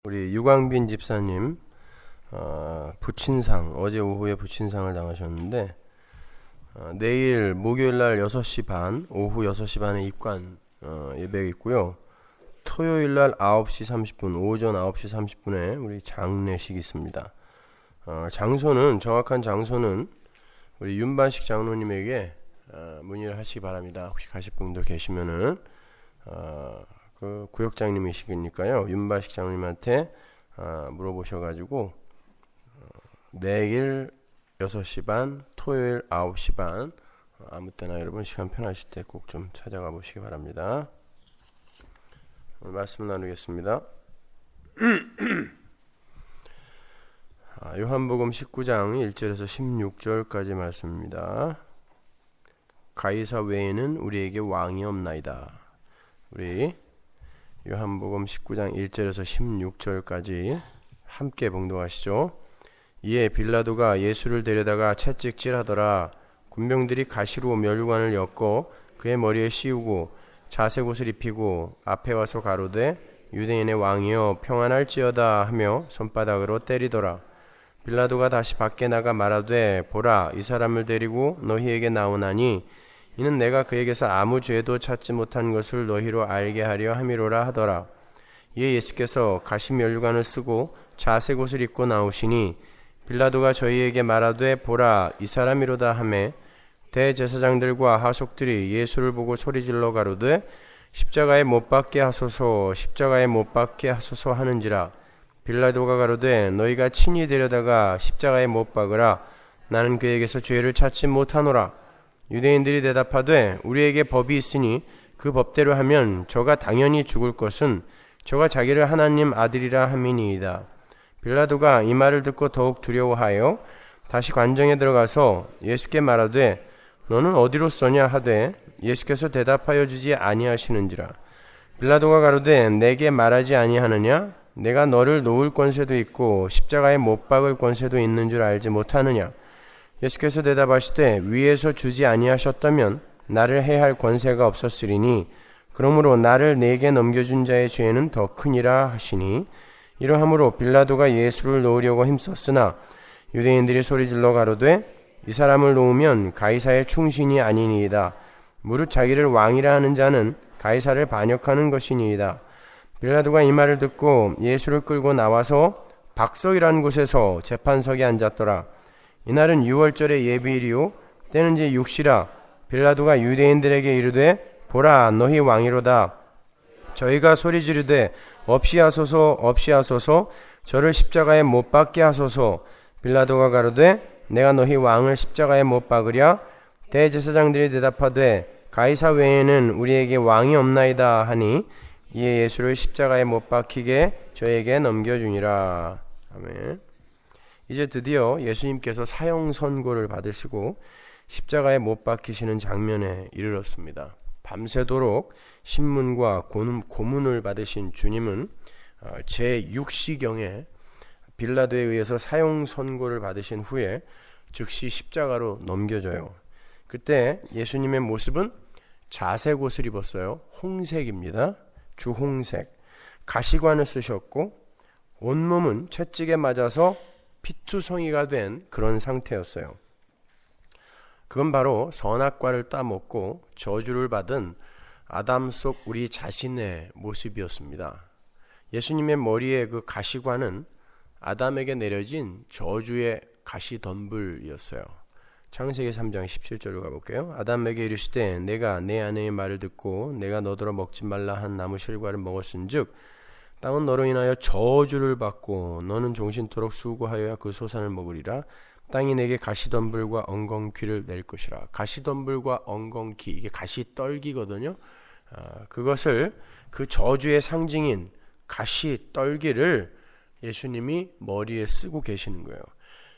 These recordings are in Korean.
우리 유광빈 집사님 부친상, 어제 오후에 부친상을 당하셨는데 내일 목요일날 6시 반, 오후 6시 반에 입관 예배가 있고요. 토요일날 9시 30분, 오전 9시 30분에 우리 장례식이 있습니다. 정확한 장소는 우리 윤반식 장로님에게 문의를 하시기 바랍니다. 혹시 가실 분들 계시면은 그 구역장님이시니까요, 윤반식 장로님한테 물어보셔가지고 내일 6시 반, 토요일 9시 반, 아무 때나 여러분 시간 편하실 때 꼭 좀 찾아가 보시기 바랍니다. 오늘 말씀 나누겠습니다. 요한복음 19장 1절에서 16절까지 말씀입니다. 가이사 외에는 우리에게 왕이 없나이다. 우리 요한복음 19장 1절에서 16절까지 함께 봉독하시죠. 이에 빌라도가 예수를 데려다가 채찍질하더라. 군병들이 가시로 멸관을 엮고 그의 머리에 씌우고 자색 옷을 입히고 앞에 와서 가로되 유대인의 왕이여 평안할지어다 하며 손바닥으로 때리더라. 빌라도가 다시 밖에 나가 말하되 보라, 이 사람을 데리고 너희에게 나오나니 이는 내가 그에게서 아무 죄도 찾지 못한 것을 너희로 알게 하려 함이로라 하더라. 이에 예수께서 가시면류관을 쓰고 자색 옷을 입고 나오시니 빌라도가 저희에게 말하되 보라, 이 사람이로다 하매 대제사장들과 하속들이 예수를 보고 소리질러 가로되 십자가에 못 박게 하소서, 십자가에 못 박게 하소서 하는지라. 빌라도가 가로되 너희가 친히 데려다가 십자가에 못 박으라. 나는 그에게서 죄를 찾지 못하노라. 유대인들이 대답하되 우리에게 법이 있으니 그 법대로 하면 저가 당연히 죽을 것은 저가 자기를 하나님 아들이라 함이니이다. 빌라도가 이 말을 듣고 더욱 두려워하여 다시 관정에 들어가서 예수께 말하되 너는 어디로 쏘냐 하되 예수께서 대답하여 주지 아니하시는지라. 빌라도가 가로되 내게 말하지 아니하느냐? 내가 너를 놓을 권세도 있고 십자가에 못 박을 권세도 있는 줄 알지 못하느냐? 예수께서 대답하시되 위에서 주지 아니하셨다면 나를 해할 권세가 없었으리니 그러므로 나를 내게 넘겨준 자의 죄는 더 크니라 하시니 이러함으로 빌라도가 예수를 놓으려고 힘썼으나 유대인들이 소리질러 가로되 이 사람을 놓으면 가이사의 충신이 아니니이다. 무릇 자기를 왕이라 하는 자는 가이사를 반역하는 것이니이다. 빌라도가 이 말을 듣고 예수를 끌고 나와서 박석이라는 곳에서 재판석에 앉았더라. 이날은 6월절의 예비일이요 때는 제 6시라. 빌라도가 유대인들에게 이르되 보라, 너희 왕이로다. 저희가 소리 지르되 없이 하소서, 없이 하소서, 저를 십자가에 못 박게 하소서. 빌라도가 가로되 내가 너희 왕을 십자가에 못 박으랴? 대제사장들이 대답하되 가이사 외에는 우리에게 왕이 없나이다 하니 이에 예수를 십자가에 못 박히게 저에게 넘겨주니라. 아멘. 이제 드디어 예수님께서 사형 선고를 받으시고 십자가에 못 박히시는 장면에 이르렀습니다. 밤새도록 신문과 고문을 받으신 주님은 제6시경에 빌라도에 의해서 사형 선고를 받으신 후에 즉시 십자가로 넘겨져요. 그때 예수님의 모습은 자색 옷을 입었어요. 홍색입니다. 주홍색. 가시관을 쓰셨고 온몸은 채찍에 맞아서 피투성이가 된 그런 상태였어요. 그건 바로 선악과를 따먹고 저주를 받은 아담 속 우리 자신의 모습이었습니다. 예수님의 머리에 그 가시관은 아담에게 내려진 저주의 가시덤불이었어요. 창세기 3장 17절로 가볼게요. 아담에게 이르시되 내가 내 아내의 말을 듣고 내가 너더러 먹지 말라 한 나무 실과를 먹었은즉 땅은 너로 인하여 저주를 받고 너는 종신토록 수고하여야 그 소산을 먹으리라. 땅이 내게 가시덤불과 엉겅퀴를 낼 것이라. 가시덤불과 엉겅퀴, 이게 가시떨기거든요. 그것을 그 저주의 상징인 가시떨기를 예수님이 머리에 쓰고 계시는 거예요.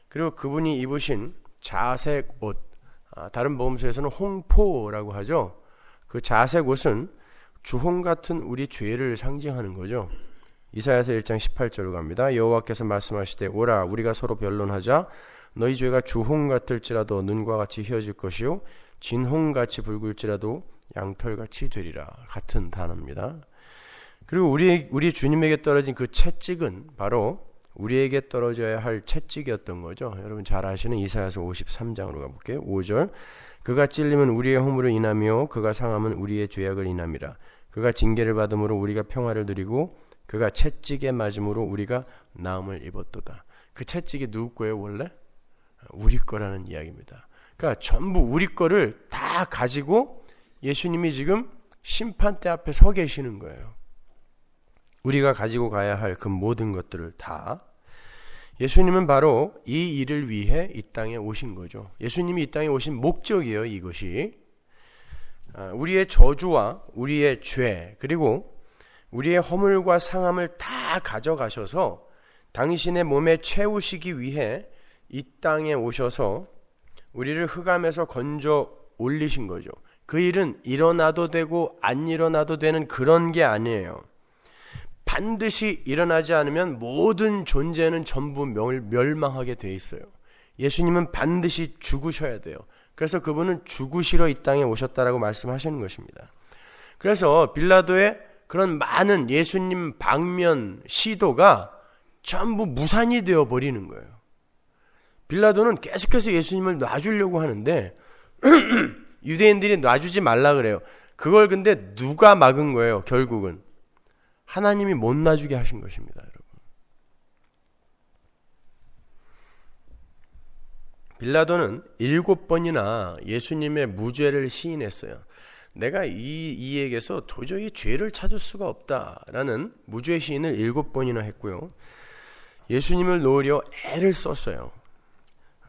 그리고 그분이 입으신 자색 옷, 다른 복음서에서는 홍포라고 하죠. 그 자색 옷은 주홍 같은 우리 죄를 상징하는 거죠. 이사야서 1장 18절로 갑니다. 여호와께서 말씀하시되 오라, 우리가 서로 변론하자. 너희 죄가 주홍 같을지라도 눈과 같이 희어질 것이요 진홍같이 붉을지라도 양털같이 되리라. 같은 단어입니다. 그리고 우리 주님에게 떨어진 그 채찍은 바로 우리에게 떨어져야 할 채찍이었던 거죠. 여러분 잘 아시는 이사야서 53장으로 가볼게요. 5절 그가 찔림은 우리의 허물을 인하며 그가 상함은 우리의 죄악을 인함이라. 그가 징계를 받음으로 우리가 평화를 누리고 그가 채찍에 맞음으로 우리가 나음을 입었도다. 그 채찍이 누구 거예요 원래? 우리 거라는 이야기입니다. 그러니까 전부 우리 거를 다 가지고 예수님이 지금 심판대 앞에 서 계시는 거예요. 우리가 가지고 가야 할 그 모든 것들을 다. 예수님은 바로 이 일을 위해 이 땅에 오신 거죠. 예수님이 이 땅에 오신 목적이에요. 이것이 우리의 저주와 우리의 죄 그리고 우리의 허물과 상함을 다 가져가셔서 당신의 몸에 채우시기 위해 이 땅에 오셔서 우리를 흑암에서 건져 올리신 거죠. 그 일은 일어나도 되고 안 일어나도 되는 그런 게 아니에요. 반드시 일어나지 않으면 모든 존재는 전부 멸망하게 돼 있어요. 예수님은 반드시 죽으셔야 돼요. 그래서 그분은 죽으시러 이 땅에 오셨다라고 말씀하시는 것입니다. 그래서 빌라도의 그런 많은 예수님 방면 시도가 전부 무산이 되어 버리는 거예요. 빌라도는 계속해서 예수님을 놔주려고 하는데 유대인들이 놔주지 말라 그래요. 그걸 근데 누가 막은 거예요? 결국은 하나님이 못 놔주게 하신 것입니다. 여러분. 빌라도는 7번이나 예수님의 무죄를 시인했어요. 내가 이에게서 도저히 죄를 찾을 수가 없다라는 무죄 시인을 7번이나 했고요. 예수님을 놓으려 애를 썼어요.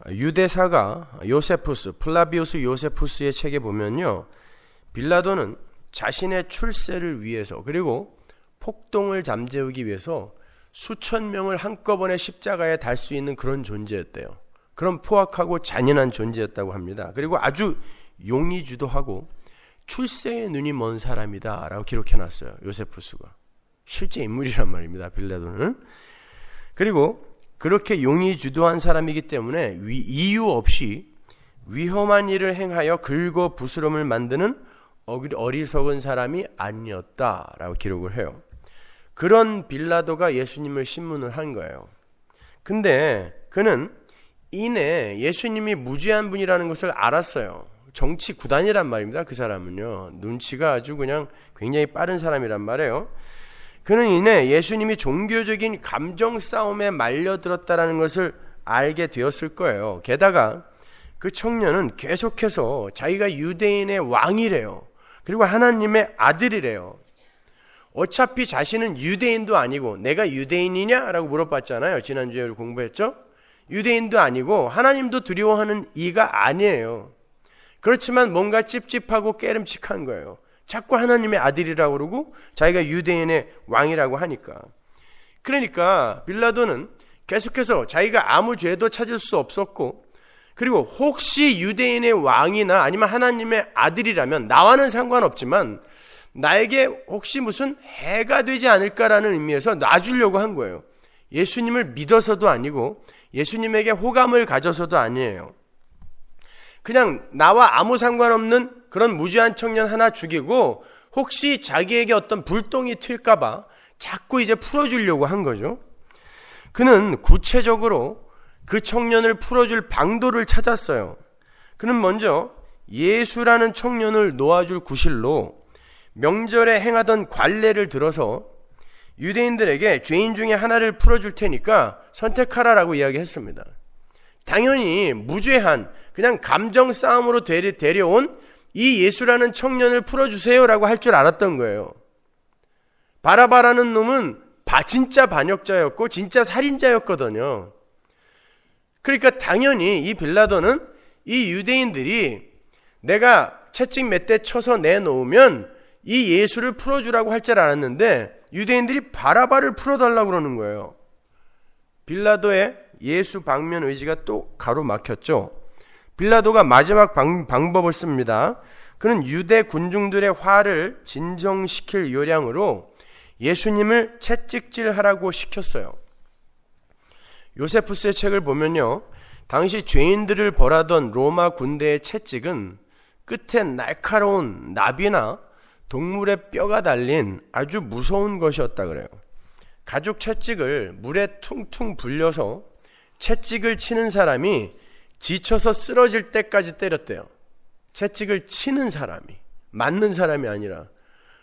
유대사가 요세푸스, 플라비우스 요세푸스의 책에 보면요. 빌라도는 자신의 출세를 위해서 그리고 폭동을 잠재우기 위해서 수천 명을 한꺼번에 십자가에 달 수 있는 그런 존재였대요. 그런 포악하고 잔인한 존재였다고 합니다. 그리고 아주 용의주도하고 출세의 눈이 먼 사람이다 라고 기록해놨어요. 요세푸스가. 실제 인물이란 말입니다. 빌라도는. 그리고 그렇게 용의주도한 사람이기 때문에 이유 없이 위험한 일을 행하여 긁어 부스럼을 만드는 어리석은 사람이 아니었다라고 기록을 해요. 그런 빌라도가 예수님을 신문을 한 거예요. 근데 그는 이내 예수님이 무죄한 분이라는 것을 알았어요. 정치 구단이란 말입니다. 그 사람은요. 눈치가 아주 그냥 굉장히 빠른 사람이란 말이에요. 그는 이내 예수님이 종교적인 감정 싸움에 말려들었다라는 것을 알게 되었을 거예요. 게다가 그 청년은 계속해서 자기가 유대인의 왕이래요. 그리고 하나님의 아들이래요. 어차피 자신은 유대인도 아니고 내가 유대인이냐? 라고 물어봤잖아요. 지난주에 공부했죠? 유대인도 아니고 하나님도 두려워하는 이가 아니에요. 그렇지만 뭔가 찝찝하고 깨름칙한 거예요. 자꾸 하나님의 아들이라고 그러고 자기가 유대인의 왕이라고 하니까. 그러니까 빌라도는 계속해서 자기가 아무 죄도 찾을 수 없었고 그리고 혹시 유대인의 왕이나 아니면 하나님의 아들이라면 나와는 상관없지만 나에게 혹시 무슨 해가 되지 않을까라는 의미에서 놔주려고 한 거예요. 예수님을 믿어서도 아니고 예수님에게 호감을 가져서도 아니에요. 그냥 나와 아무 상관없는 그런 무죄한 청년 하나 죽이고 혹시 자기에게 어떤 불똥이 튈까봐 자꾸 이제 풀어주려고 한 거죠. 그는 구체적으로 그 청년을 풀어줄 방도를 찾았어요. 그는 먼저 예수라는 청년을 놓아줄 구실로 명절에 행하던 관례를 들어서 유대인들에게 죄인 중에 하나를 풀어줄 테니까 선택하라라고 이야기했습니다. 당연히 무죄한 그냥 감정 싸움으로 데려온 이 예수라는 청년을 풀어주세요라고 할 줄 알았던 거예요. 바라바라는 놈은 진짜 반역자였고 진짜 살인자였거든요. 그러니까 당연히 이 빌라도는 이 유대인들이 내가 채찍 몇 대 쳐서 내놓으면 이 예수를 풀어주라고 할 줄 알았는데 유대인들이 바라바를 풀어달라고 그러는 거예요. 빌라도의 예수 방면 의지가 또 가로막혔죠. 빌라도가 마지막 방법을 씁니다. 그는 유대 군중들의 화를 진정시킬 요량으로 예수님을 채찍질하라고 시켰어요. 요세푸스의 책을 보면요. 당시 죄인들을 벌하던 로마 군대의 채찍은 끝에 날카로운 나비나 동물의 뼈가 달린 아주 무서운 것이었다 그래요. 가죽 채찍을 물에 퉁퉁 불려서 채찍을 치는 사람이 지쳐서 쓰러질 때까지 때렸대요. 채찍을 치는 사람이, 맞는 사람이 아니라.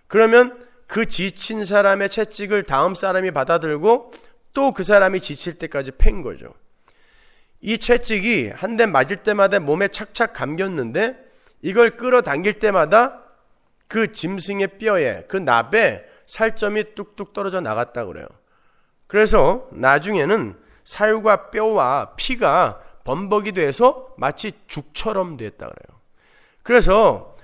그러면 그 지친 사람의 채찍을 다음 사람이 받아들고 또 그 사람이 지칠 때까지 팬 거죠. 이 채찍이 한 대 맞을 때마다 몸에 착착 감겼는데 이걸 끌어당길 때마다 그 짐승의 뼈에, 그 납에 살점이 뚝뚝 떨어져 나갔다 그래요. 그래서 나중에는 살과 뼈와 피가 범벅이 돼서 마치 죽처럼 됐다 그래요. 그래서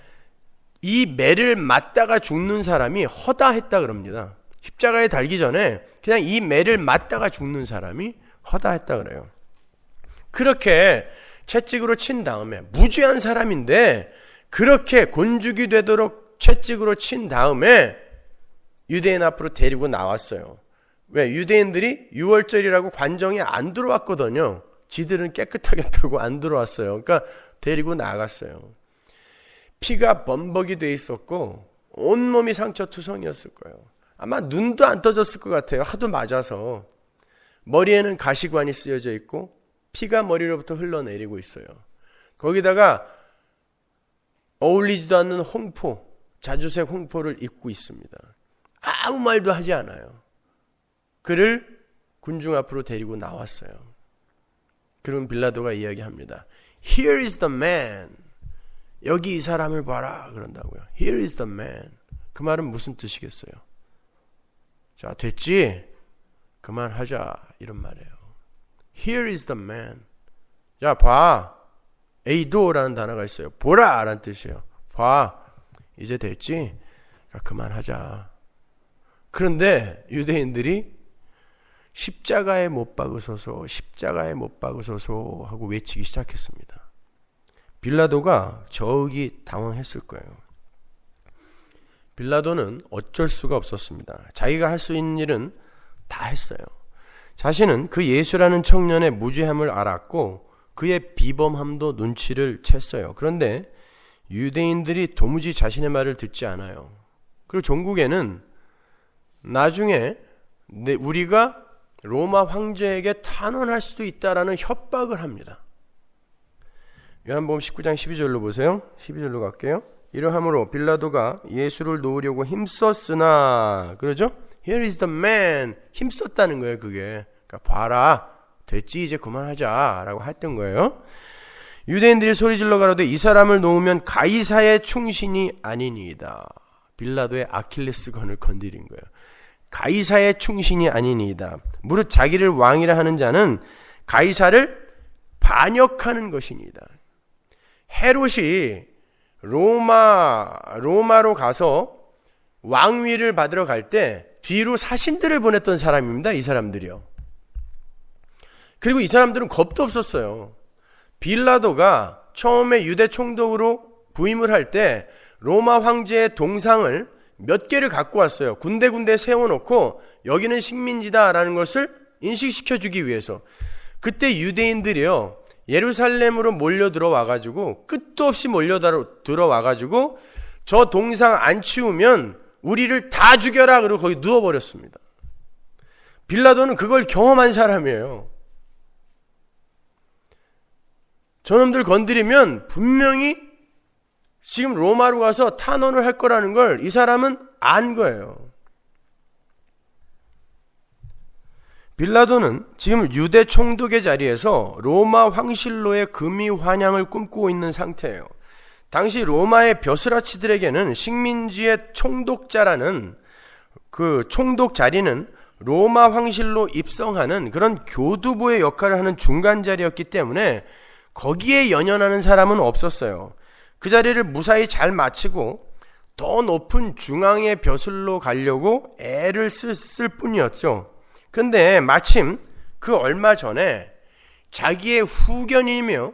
이 매를 맞다가 죽는 사람이 허다했다 그럽니다. 십자가에 달기 전에 그냥 이 매를 맞다가 죽는 사람이 허다했다 그래요. 그렇게 채찍으로 친 다음에, 무죄한 사람인데 그렇게 곤죽이 되도록 채찍으로 친 다음에 유대인 앞으로 데리고 나왔어요. 왜? 유대인들이 유월절이라고 관정에 안 들어왔거든요. 지들은 깨끗하겠다고 안 들어왔어요. 그러니까 데리고 나갔어요. 피가 범벅이 돼 있었고 온몸이 상처투성이었을 거예요. 아마 눈도 안 떠졌을 것 같아요. 하도 맞아서. 머리에는 가시관이 쓰여져 있고 피가 머리로부터 흘러내리고 있어요. 거기다가 어울리지도 않는 홍포, 자주색 홍포를 입고 있습니다. 아무 말도 하지 않아요. 그를 군중 앞으로 데리고 나왔어요. 그럼 빌라도가 이야기합니다. Here is the man. 여기 이 사람을 봐라 그런다고요. Here is the man. 그 말은 무슨 뜻이겠어요? 자, 됐지? 그만하자 이런 말이에요. Here is the man. 자, 봐. 에이도라는 단어가 있어요. 보라 라는 뜻이에요. 봐. 이제 됐지? 자, 그만하자. 그런데 유대인들이 십자가에 못 박으소서, 십자가에 못 박으소서 하고 외치기 시작했습니다. 빌라도가 저기 당황했을 거예요. 빌라도는 어쩔 수가 없었습니다. 자기가 할 수 있는 일은 다 했어요. 자신은 그 예수라는 청년의 무죄함을 알았고 그의 비범함도 눈치를 챘어요. 그런데 유대인들이 도무지 자신의 말을 듣지 않아요. 그리고 종국에는 나중에 우리가 로마 황제에게 탄원할 수도 있다라는 협박을 합니다. 요한복음 19장 12절로 보세요. 12절로 갈게요. 이러함으로 빌라도가 예수를 놓으려고 힘썼으나, 그러죠? Here is the man. 힘썼다는 거예요, 그게. 그러니까 봐라, 됐지, 이제 그만하자 라고 했던 거예요. 유대인들이 소리질러 가로되 이 사람을 놓으면 가이사의 충신이 아니니이다. 빌라도의 아킬레스건을 건드린 거예요. 가이사의 충신이 아니니이다. 무릇 자기를 왕이라 하는 자는 가이사를 반역하는 것이니이다. 헤롯이 로마로 가서 왕위를 받으러 갈 때 뒤로 사신들을 보냈던 사람입니다. 이 사람들이요. 그리고 이 사람들은 겁도 없었어요. 빌라도가 처음에 유대 총독으로 부임을 할 때 로마 황제의 동상을 몇 개를 갖고 왔어요. 군데군데 세워놓고 여기는 식민지다라는 것을 인식시켜주기 위해서. 그때 유대인들이요, 예루살렘으로 몰려 들어와가지고, 끝도 없이 몰려 들어와가지고 저 동상 안 치우면 우리를 다 죽여라 그러고 거기 누워버렸습니다. 빌라도는 그걸 경험한 사람이에요. 저놈들 건드리면 분명히 지금 로마로 가서 탄원을 할 거라는 걸 이 사람은 안 거예요. 빌라도는 지금 유대 총독의 자리에서 로마 황실로의 금이 환향을 꿈꾸고 있는 상태예요. 당시 로마의 벼슬아치들에게는 식민지의 총독자라는 그 총독 자리는 로마 황실로 입성하는 그런 교두보의 역할을 하는 중간 자리였기 때문에 거기에 연연하는 사람은 없었어요. 그 자리를 무사히 잘 마치고 더 높은 중앙의 벼슬로 가려고 애를 쓸 뿐이었죠. 그런데 마침 그 얼마 전에 자기의 후견이며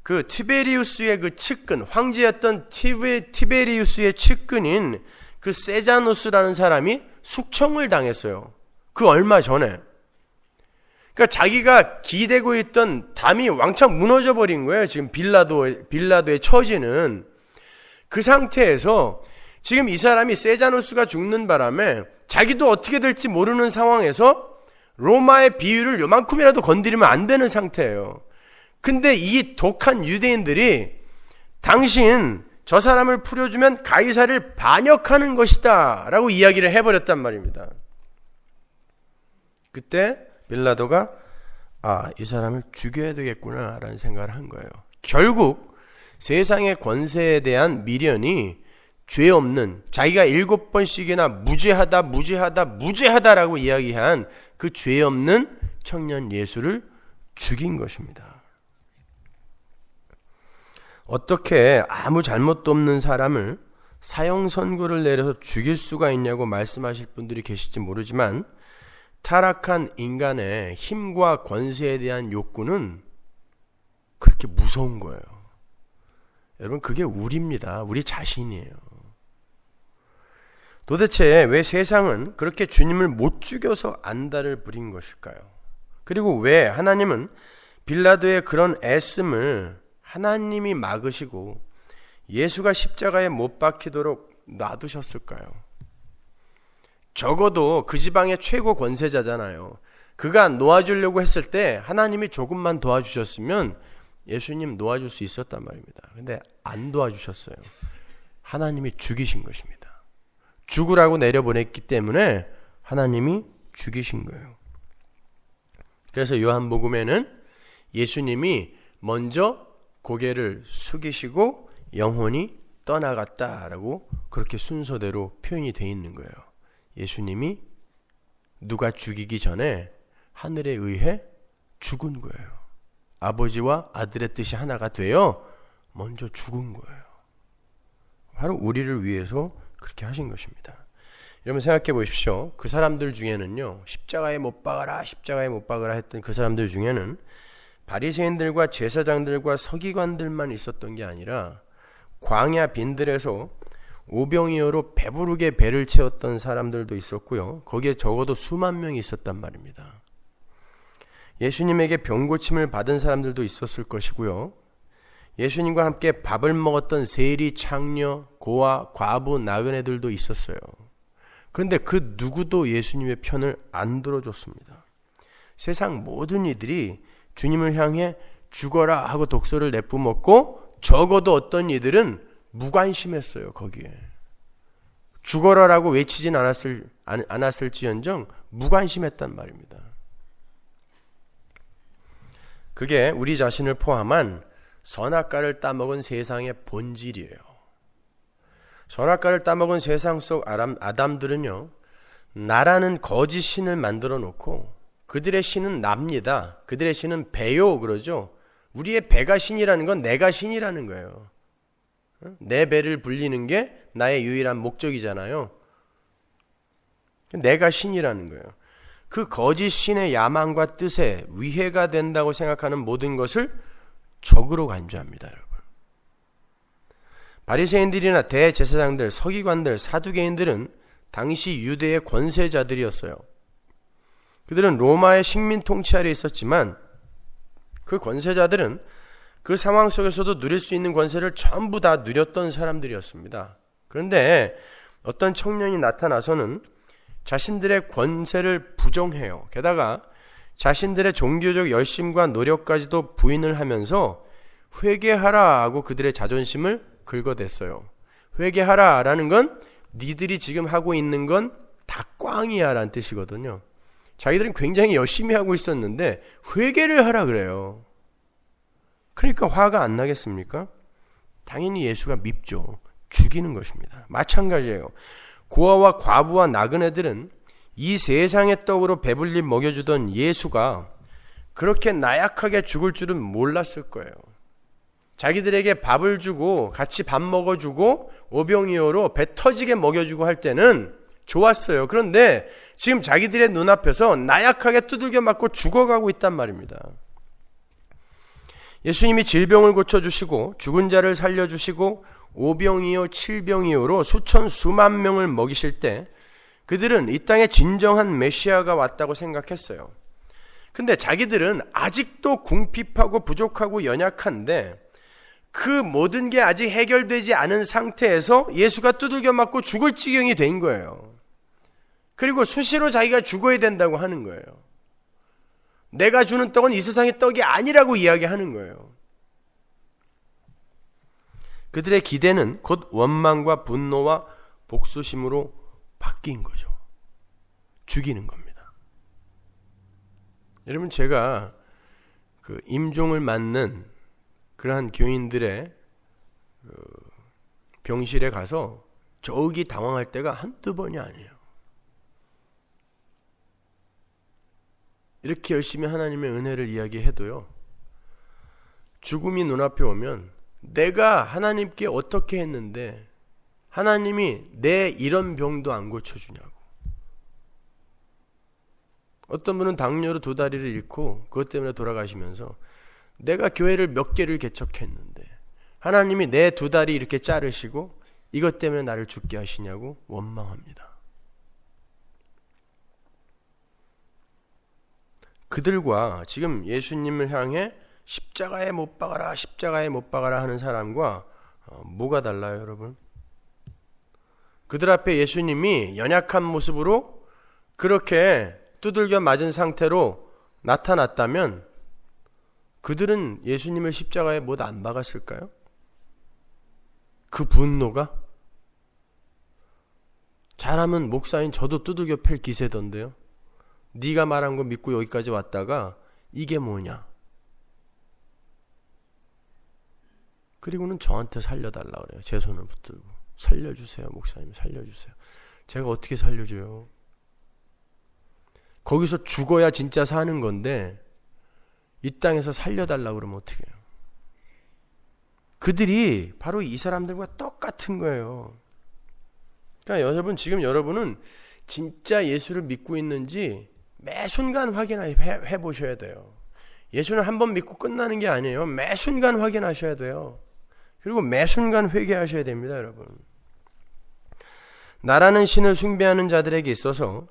그 티베리우스의 그 측근, 황제였던 티베리우스의 측근인 그 세자누스라는 사람이 숙청을 당했어요. 그 얼마 전에. 그러니까 자기가 기대고 있던 담이 왕창 무너져 버린 거예요. 지금 빌라도의 처지는. 그 상태에서 지금 이 사람이 세자누스가 죽는 바람에 자기도 어떻게 될지 모르는 상황에서 로마의 비유를 요만큼이라도 건드리면 안 되는 상태예요. 근데 이 독한 유대인들이 당신 저 사람을 풀어주면 가이사를 반역하는 것이다 라고 이야기를 해버렸단 말입니다. 그때 빌라도가 이 사람을 죽여야 되겠구나 라는 생각을 한 거예요. 결국 세상의 권세에 대한 미련이 죄 없는, 자기가 7번씩이나 무죄하다라고 이야기한 그 죄 없는 청년 예수를 죽인 것입니다. 어떻게 아무 잘못도 없는 사람을 사형 선고를 내려서 죽일 수가 있냐고 말씀하실 분들이 계실지 모르지만, 타락한 인간의 힘과 권세에 대한 욕구는 그렇게 무서운 거예요. 여러분, 그게 우리입니다. 우리 자신이에요. 도대체 왜 세상은 그렇게 주님을 못 죽여서 안달을 부린 것일까요? 그리고 왜 하나님은 빌라도의 그런 애씀을 하나님이 막으시고 예수가 십자가에 못 박히도록 놔두셨을까요? 적어도 그 지방의 최고 권세자잖아요. 그가 놓아주려고 했을 때 하나님이 조금만 도와주셨으면 예수님 놓아줄 수 있었단 말입니다. 근데 안 도와주셨어요. 하나님이 죽이신 것입니다. 죽으라고 내려보냈기 때문에 하나님이 죽이신 거예요. 그래서 요한복음에는 예수님이 먼저 고개를 숙이시고 영혼이 떠나갔다라고 그렇게 순서대로 표현이 되어 있는 거예요. 예수님이 누가 죽이기 전에 하늘에 의해 죽은 거예요. 아버지와 아들의 뜻이 하나가 되어 먼저 죽은 거예요. 바로 우리를 위해서 그렇게 하신 것입니다. 여러분 생각해 보십시오. 그 사람들 중에는요, 십자가에 못 박아라 했던 그 사람들 중에는 바리새인들과 제사장들과 서기관들만 있었던 게 아니라 광야 빈들에서 오병이어로 배부르게 배를 채웠던 사람들도 있었고요. 거기에 적어도 수만 명이 있었단 말입니다. 예수님에게 병고침을 받은 사람들도 있었을 것이고요. 예수님과 함께 밥을 먹었던 세리, 창녀, 고아, 과부, 나그네들도 있었어요. 그런데 그 누구도 예수님의 편을 안 들어줬습니다. 세상 모든 이들이 주님을 향해 죽어라 하고 독소를 내뿜었고, 적어도 어떤 이들은 무관심했어요. 거기에 죽어라라고 외치진 않았을지언정 무관심했단 말입니다. 그게 우리 자신을 포함한 선악과를 따먹은 세상의 본질이에요. 선악과를 따먹은 세상 속 아담들은요, 나라는 거짓 신을 만들어 놓고 그들의 신은 납니다. 그들의 신은 배요 그러죠. 우리의 배가 신이라는 건 내가 신이라는 거예요. 내 배를 불리는 게 나의 유일한 목적이잖아요. 내가 신이라는 거예요. 그 거짓 신의 야망과 뜻에 위해가 된다고 생각하는 모든 것을 적으로 간주합니다, 여러분. 바리새인들이나 대제사장들, 서기관들, 사두개인들은 당시 유대의 권세자들이었어요. 그들은 로마의 식민 통치 아래 있었지만 그 권세자들은 그 상황 속에서도 누릴 수 있는 권세를 전부 다 누렸던 사람들이었습니다. 그런데 어떤 청년이 나타나서는 자신들의 권세를 부정해요. 게다가 자신들의 종교적 열심과 노력까지도 부인을 하면서 회개하라 하고 그들의 자존심을 긁어댔어요. 회개하라 라는 건 니들이 지금 하고 있는 건 다 꽝이야 라는 뜻이거든요. 자기들은 굉장히 열심히 하고 있었는데 회개를 하라 그래요. 그러니까 화가 안 나겠습니까? 당연히 예수가 밉죠. 죽이는 것입니다. 마찬가지예요. 고아와 과부와 나그네들은 이 세상의 떡으로 배불리 먹여주던 예수가 그렇게 나약하게 죽을 줄은 몰랐을 거예요. 자기들에게 밥을 주고 같이 밥 먹어주고 오병이어로 배 터지게 먹여주고 할 때는 좋았어요. 그런데 지금 자기들의 눈앞에서 나약하게 두들겨 맞고 죽어가고 있단 말입니다. 예수님이 질병을 고쳐주시고 죽은 자를 살려주시고 오병이어, 칠병이어로 수천 수만 명을 먹이실 때 그들은 이 땅에 진정한 메시아가 왔다고 생각했어요. 근데 자기들은 아직도 궁핍하고 부족하고 연약한데 그 모든 게 아직 해결되지 않은 상태에서 예수가 두들겨 맞고 죽을 지경이 된 거예요. 그리고 수시로 자기가 죽어야 된다고 하는 거예요. 내가 주는 떡은 이 세상의 떡이 아니라고 이야기하는 거예요. 그들의 기대는 곧 원망과 분노와 복수심으로 바뀐 거죠. 죽이는 겁니다. 여러분, 제가 그 임종을 맞는 그러한 교인들의 병실에 가서 저기 당황할 때가 한두 번이 아니에요. 이렇게 열심히 하나님의 은혜를 이야기해도요, 죽음이 눈앞에 오면 내가 하나님께 어떻게 했는데 하나님이 내 이런 병도 안 고쳐주냐고. 어떤 분은 당뇨로 2다리를 잃고 그것 때문에 돌아가시면서 내가 교회를 몇 개를 개척했는데 하나님이 내 2다리 이렇게 자르시고 이것 때문에 나를 죽게 하시냐고 원망합니다. 그들과 지금 예수님을 향해 십자가에 못 박아라, 십자가에 못 박아라 하는 사람과 뭐가 달라요, 여러분? 그들 앞에 예수님이 연약한 모습으로 그렇게 두들겨 맞은 상태로 나타났다면 그들은 예수님을 십자가에 못 안 박았을까요? 그 분노가? 잘하면 목사인 저도 두들겨 팰 기세던데요. 네가 말한 거 믿고 여기까지 왔다가 이게 뭐냐? 그리고는 저한테 살려달라 그래요. 제 손을 붙들고 살려주세요, 목사님, 살려주세요. 제가 어떻게 살려줘요? 거기서 죽어야 진짜 사는 건데 이 땅에서 살려달라 그러면 어떻게 해요? 그들이 바로 이 사람들과 똑같은 거예요. 그러니까 여러분, 지금 여러분은 진짜 예수를 믿고 있는지 매 순간 확인해 보셔야 돼요. 예수는 한 번 믿고 끝나는 게 아니에요. 매 순간 확인하셔야 돼요. 그리고 매 순간 회개하셔야 됩니다, 여러분. 나라는 신을 숭배하는 자들에게 있어서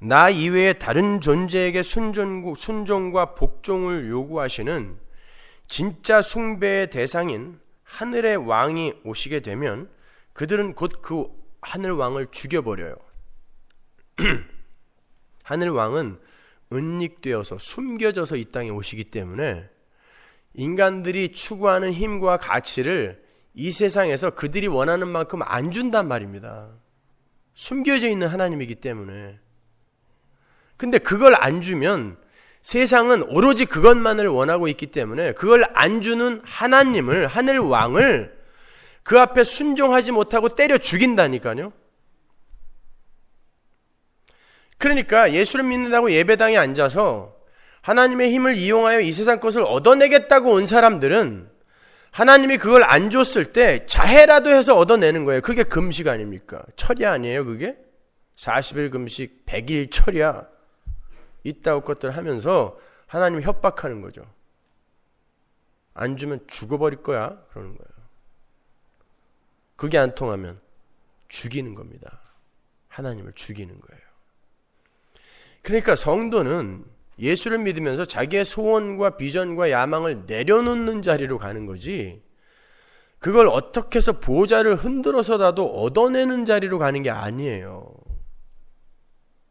나 이외에 다른 존재에게 순종과 복종을 요구하시는 진짜 숭배의 대상인 하늘의 왕이 오시게 되면 그들은 곧 그 하늘 왕을 죽여버려요. 하늘 왕은 은닉되어서 숨겨져서 이 땅에 오시기 때문에 인간들이 추구하는 힘과 가치를 이 세상에서 그들이 원하는 만큼 안 준단 말입니다. 숨겨져 있는 하나님이기 때문에. 근데 그걸 안 주면 세상은 오로지 그것만을 원하고 있기 때문에 그걸 안 주는 하나님을, 하늘 왕을 그 앞에 순종하지 못하고 때려 죽인다니까요. 그러니까 예수를 믿는다고 예배당에 앉아서 하나님의 힘을 이용하여 이 세상 것을 얻어내겠다고 온 사람들은 하나님이 그걸 안 줬을 때 자해라도 해서 얻어내는 거예요. 그게 금식 아닙니까? 철야 아니에요, 그게? 40일 금식, 100일 철야. 이따위 것들 하면서 하나님 협박하는 거죠. 안 주면 죽어버릴 거야, 그러는 거예요. 그게 안 통하면 죽이는 겁니다. 하나님을 죽이는 거예요. 그러니까 성도는 예수를 믿으면서 자기의 소원과 비전과 야망을 내려놓는 자리로 가는 거지, 그걸 어떻게 해서 보좌를 흔들어서라도 얻어내는 자리로 가는 게 아니에요.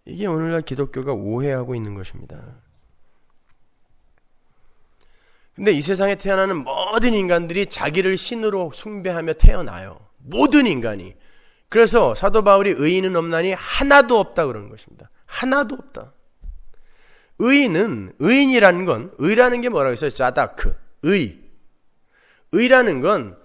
이게 오늘날 기독교가 오해하고 있는 것입니다. 근데 이 세상에 태어나는 모든 인간들이 자기를 신으로 숭배하며 태어나요. 모든 인간이. 그래서 사도 바울이 의인은 없나니 하나도 없다 그러는 것입니다. 하나도 없다. 의인이라는 건, 의라는 게 뭐라고 했어요? 자다크, 의라는 건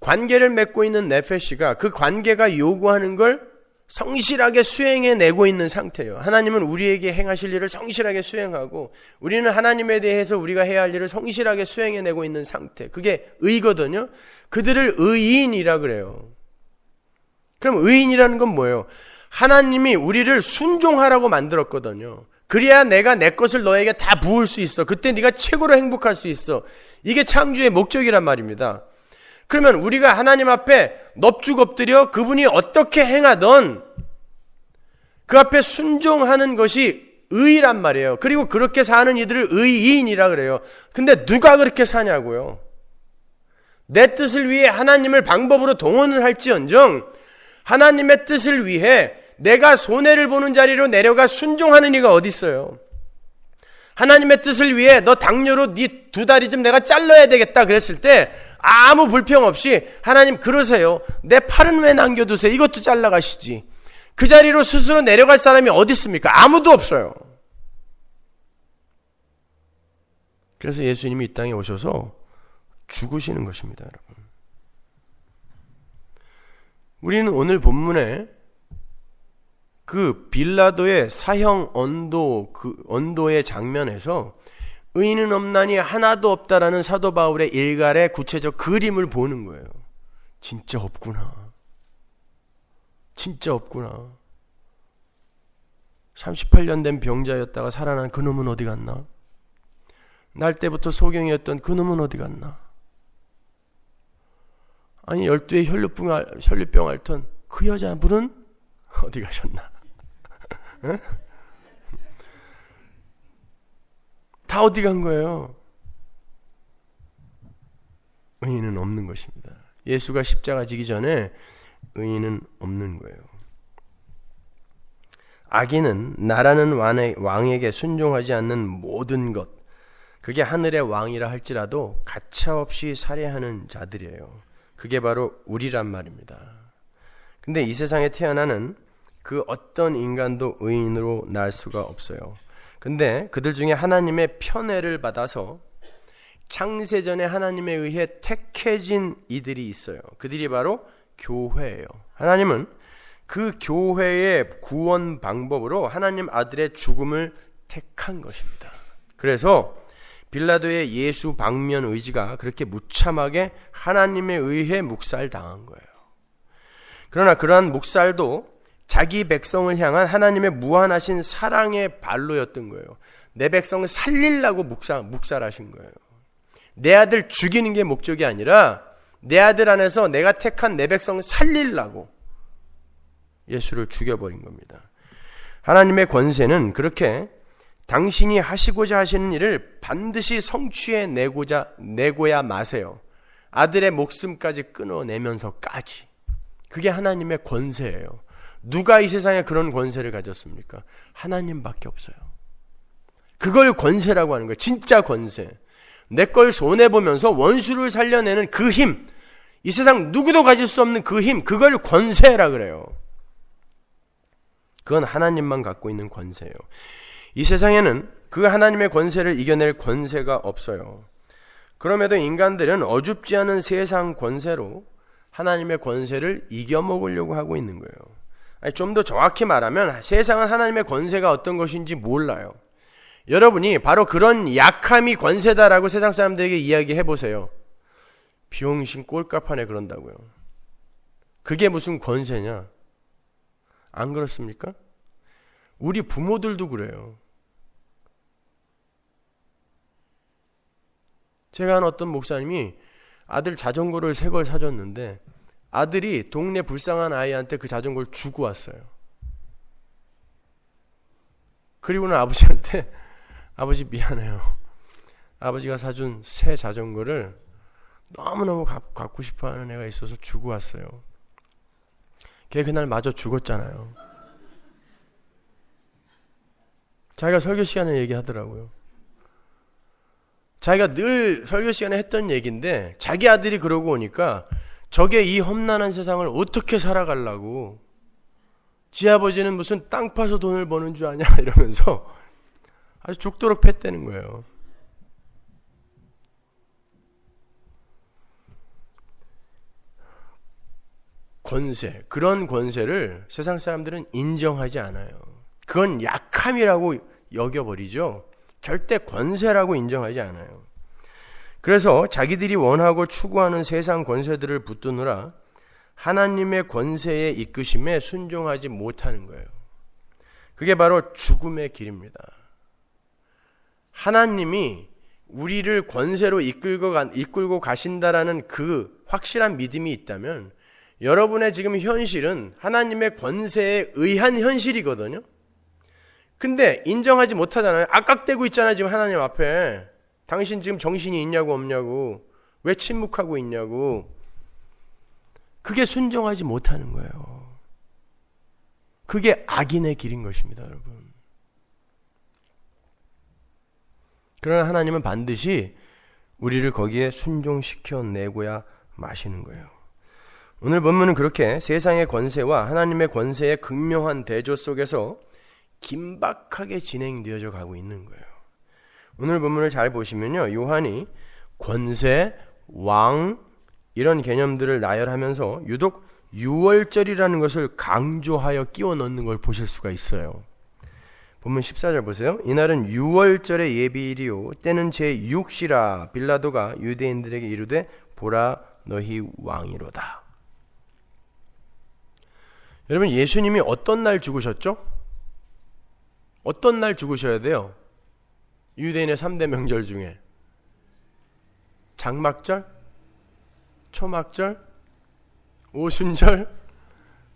관계를 맺고 있는 네페시가 그 관계가 요구하는 걸 성실하게 수행해내고 있는 상태예요. 하나님은 우리에게 행하실 일을 성실하게 수행하고 우리는 하나님에 대해서 우리가 해야 할 일을 성실하게 수행해내고 있는 상태. 그게 의거든요. 그들을 의인이라 그래요. 그럼 의인이라는 건 뭐예요? 하나님이 우리를 순종하라고 만들었거든요. 그래야 내가 내 것을 너에게 다 부을 수 있어. 그때 네가 최고로 행복할 수 있어. 이게 창조의 목적이란 말입니다. 그러면 우리가 하나님 앞에 넙죽 엎드려 그분이 어떻게 행하던 그 앞에 순종하는 것이 의란 말이에요. 그리고 그렇게 사는 이들을 의인이라 그래요. 근데 누가 그렇게 사냐고요? 내 뜻을 위해 하나님을 방법으로 동원을 할지언정 하나님의 뜻을 위해 내가 손해를 보는 자리로 내려가 순종하는 이가 어디 있어요? 하나님의 뜻을 위해 너 당뇨로 네 두 다리 좀 내가 잘라야 되겠다 그랬을 때 아무 불평 없이 하나님 그러세요. 내 팔은 왜 남겨두세요? 이것도 잘라가시지. 그 자리로 스스로 내려갈 사람이 어디 있습니까? 아무도 없어요. 그래서 예수님이 이 땅에 오셔서 죽으시는 것입니다, 여러분. 우리는 오늘 본문에 그 빌라도의 사형 언도의 장면에서 의인은 없나니 하나도 없다라는 사도 바울의 일갈의 구체적 그림을 보는 거예요. 진짜 없구나. 진짜 없구나. 38년 된 병자였다가 살아난 그 놈은 어디 갔나? 날 때부터 소경이었던 그 놈은 어디 갔나? 아니 12의 혈류병 앓던 그 여자분은 어디 가셨나? 에? 다 어디 간 거예요? 의인은 없는 것입니다. 예수가 십자가 지기 전에 의인은 없는 거예요. 악인은 나라는 왕에게 순종하지 않는 모든 것, 그게 하늘의 왕이라 할지라도 가차없이 살해하는 자들이에요. 그게 바로 우리란 말입니다. 근데 이 세상에 태어나는 그 어떤 인간도 의인으로 날 수가 없어요. 근데 그들 중에 하나님의 편애를 받아서 창세전에 하나님에 의해 택해진 이들이 있어요. 그들이 바로 교회예요. 하나님은 그 교회의 구원 방법으로 하나님 아들의 죽음을 택한 것입니다. 그래서 빌라도의 예수 방면 의지가 그렇게 무참하게 하나님에 의해 묵살당한 거예요. 그러나 그러한 묵살도 자기 백성을 향한 하나님의 무한하신 사랑의 발로였던 거예요. 내 백성을 살리려고 묵살하신 거예요. 내 아들 죽이는 게 목적이 아니라 내 아들 안에서 내가 택한 내 백성을 살리려고 예수를 죽여버린 겁니다. 하나님의 권세는 그렇게 당신이 하시고자 하시는 일을 반드시 성취해내고야 마세요. 아들의 목숨까지 끊어내면서까지. 그게 하나님의 권세예요. 누가 이 세상에 그런 권세를 가졌습니까? 하나님밖에 없어요. 그걸 권세라고 하는 거예요. 진짜 권세. 내 걸 손해보면서 원수를 살려내는 그 힘, 이 세상 누구도 가질 수 없는 그 힘, 그걸 권세라 그래요. 그건 하나님만 갖고 있는 권세예요. 이 세상에는 그 하나님의 권세를 이겨낼 권세가 없어요. 그럼에도 인간들은 어줍지 않은 세상 권세로 하나님의 권세를 이겨먹으려고 하고 있는 거예요. 좀 더 정확히 말하면 세상은 하나님의 권세가 어떤 것인지 몰라요. 여러분이 바로 그런 약함이 권세다라고 세상 사람들에게 이야기해 보세요. 비용신 꼴값하네 그런다고요. 그게 무슨 권세냐? 안 그렇습니까? 우리 부모들도 그래요. 제가 아는 어떤 목사님이 아들 자전거를 새 걸 사줬는데 아들이 동네 불쌍한 아이한테 그 자전거를 주고 왔어요. 그리고는 아버지한테 아버지 미안해요. 아버지가 사준 새 자전거를 너무너무 갖고 싶어하는 애가 있어서 주고 왔어요. 걔 그날 마저 죽었잖아요. 자기가 설교 시간에 얘기하더라고요. 자기가 늘 설교 시간에 했던 얘기인데 자기 아들이 그러고 오니까 저게 이 험난한 세상을 어떻게 살아가려고 지 아버지는 무슨 땅 파서 돈을 버는 줄 아냐 이러면서 아주 죽도록 팼다는 거예요. 권세, 그런 권세를 세상 사람들은 인정하지 않아요. 그건 약함이라고 여겨버리죠. 절대 권세라고 인정하지 않아요. 그래서 자기들이 원하고 추구하는 세상 권세들을 붙드느라 하나님의 권세의 이끄심에 순종하지 못하는 거예요. 그게 바로 죽음의 길입니다. 하나님이 우리를 권세로 이끌고 가신다라는 그 확실한 믿음이 있다면 여러분의 지금 현실은 하나님의 권세에 의한 현실이거든요. 근데 인정하지 못하잖아요. 악각대고 있잖아요. 지금 하나님 앞에. 당신 지금 정신이 있냐고 없냐고. 왜 침묵하고 있냐고. 그게 순종하지 못하는 거예요. 그게 악인의 길인 것입니다, 여러분. 그러나 하나님은 반드시 우리를 거기에 순종시켜 내고야 마시는 거예요. 오늘 본문은 그렇게 세상의 권세와 하나님의 권세의 극명한 대조 속에서 긴박하게 진행되어져 가고 있는 거예요. 오늘 본문을 잘 보시면요, 요한이 권세, 왕 이런 개념들을 나열하면서 유독 유월절이라는 것을 강조하여 끼워 넣는 걸 보실 수가 있어요. 본문 14절 보세요. 이날은 유월절의 예비일이요 때는 제6시라 빌라도가 유대인들에게 이르되 보라 너희 왕이로다. 여러분, 예수님이 어떤 날 죽으셨죠? 어떤 날 죽으셔야 돼요? 유대인의 3대 명절 중에 장막절, 초막절, 오순절,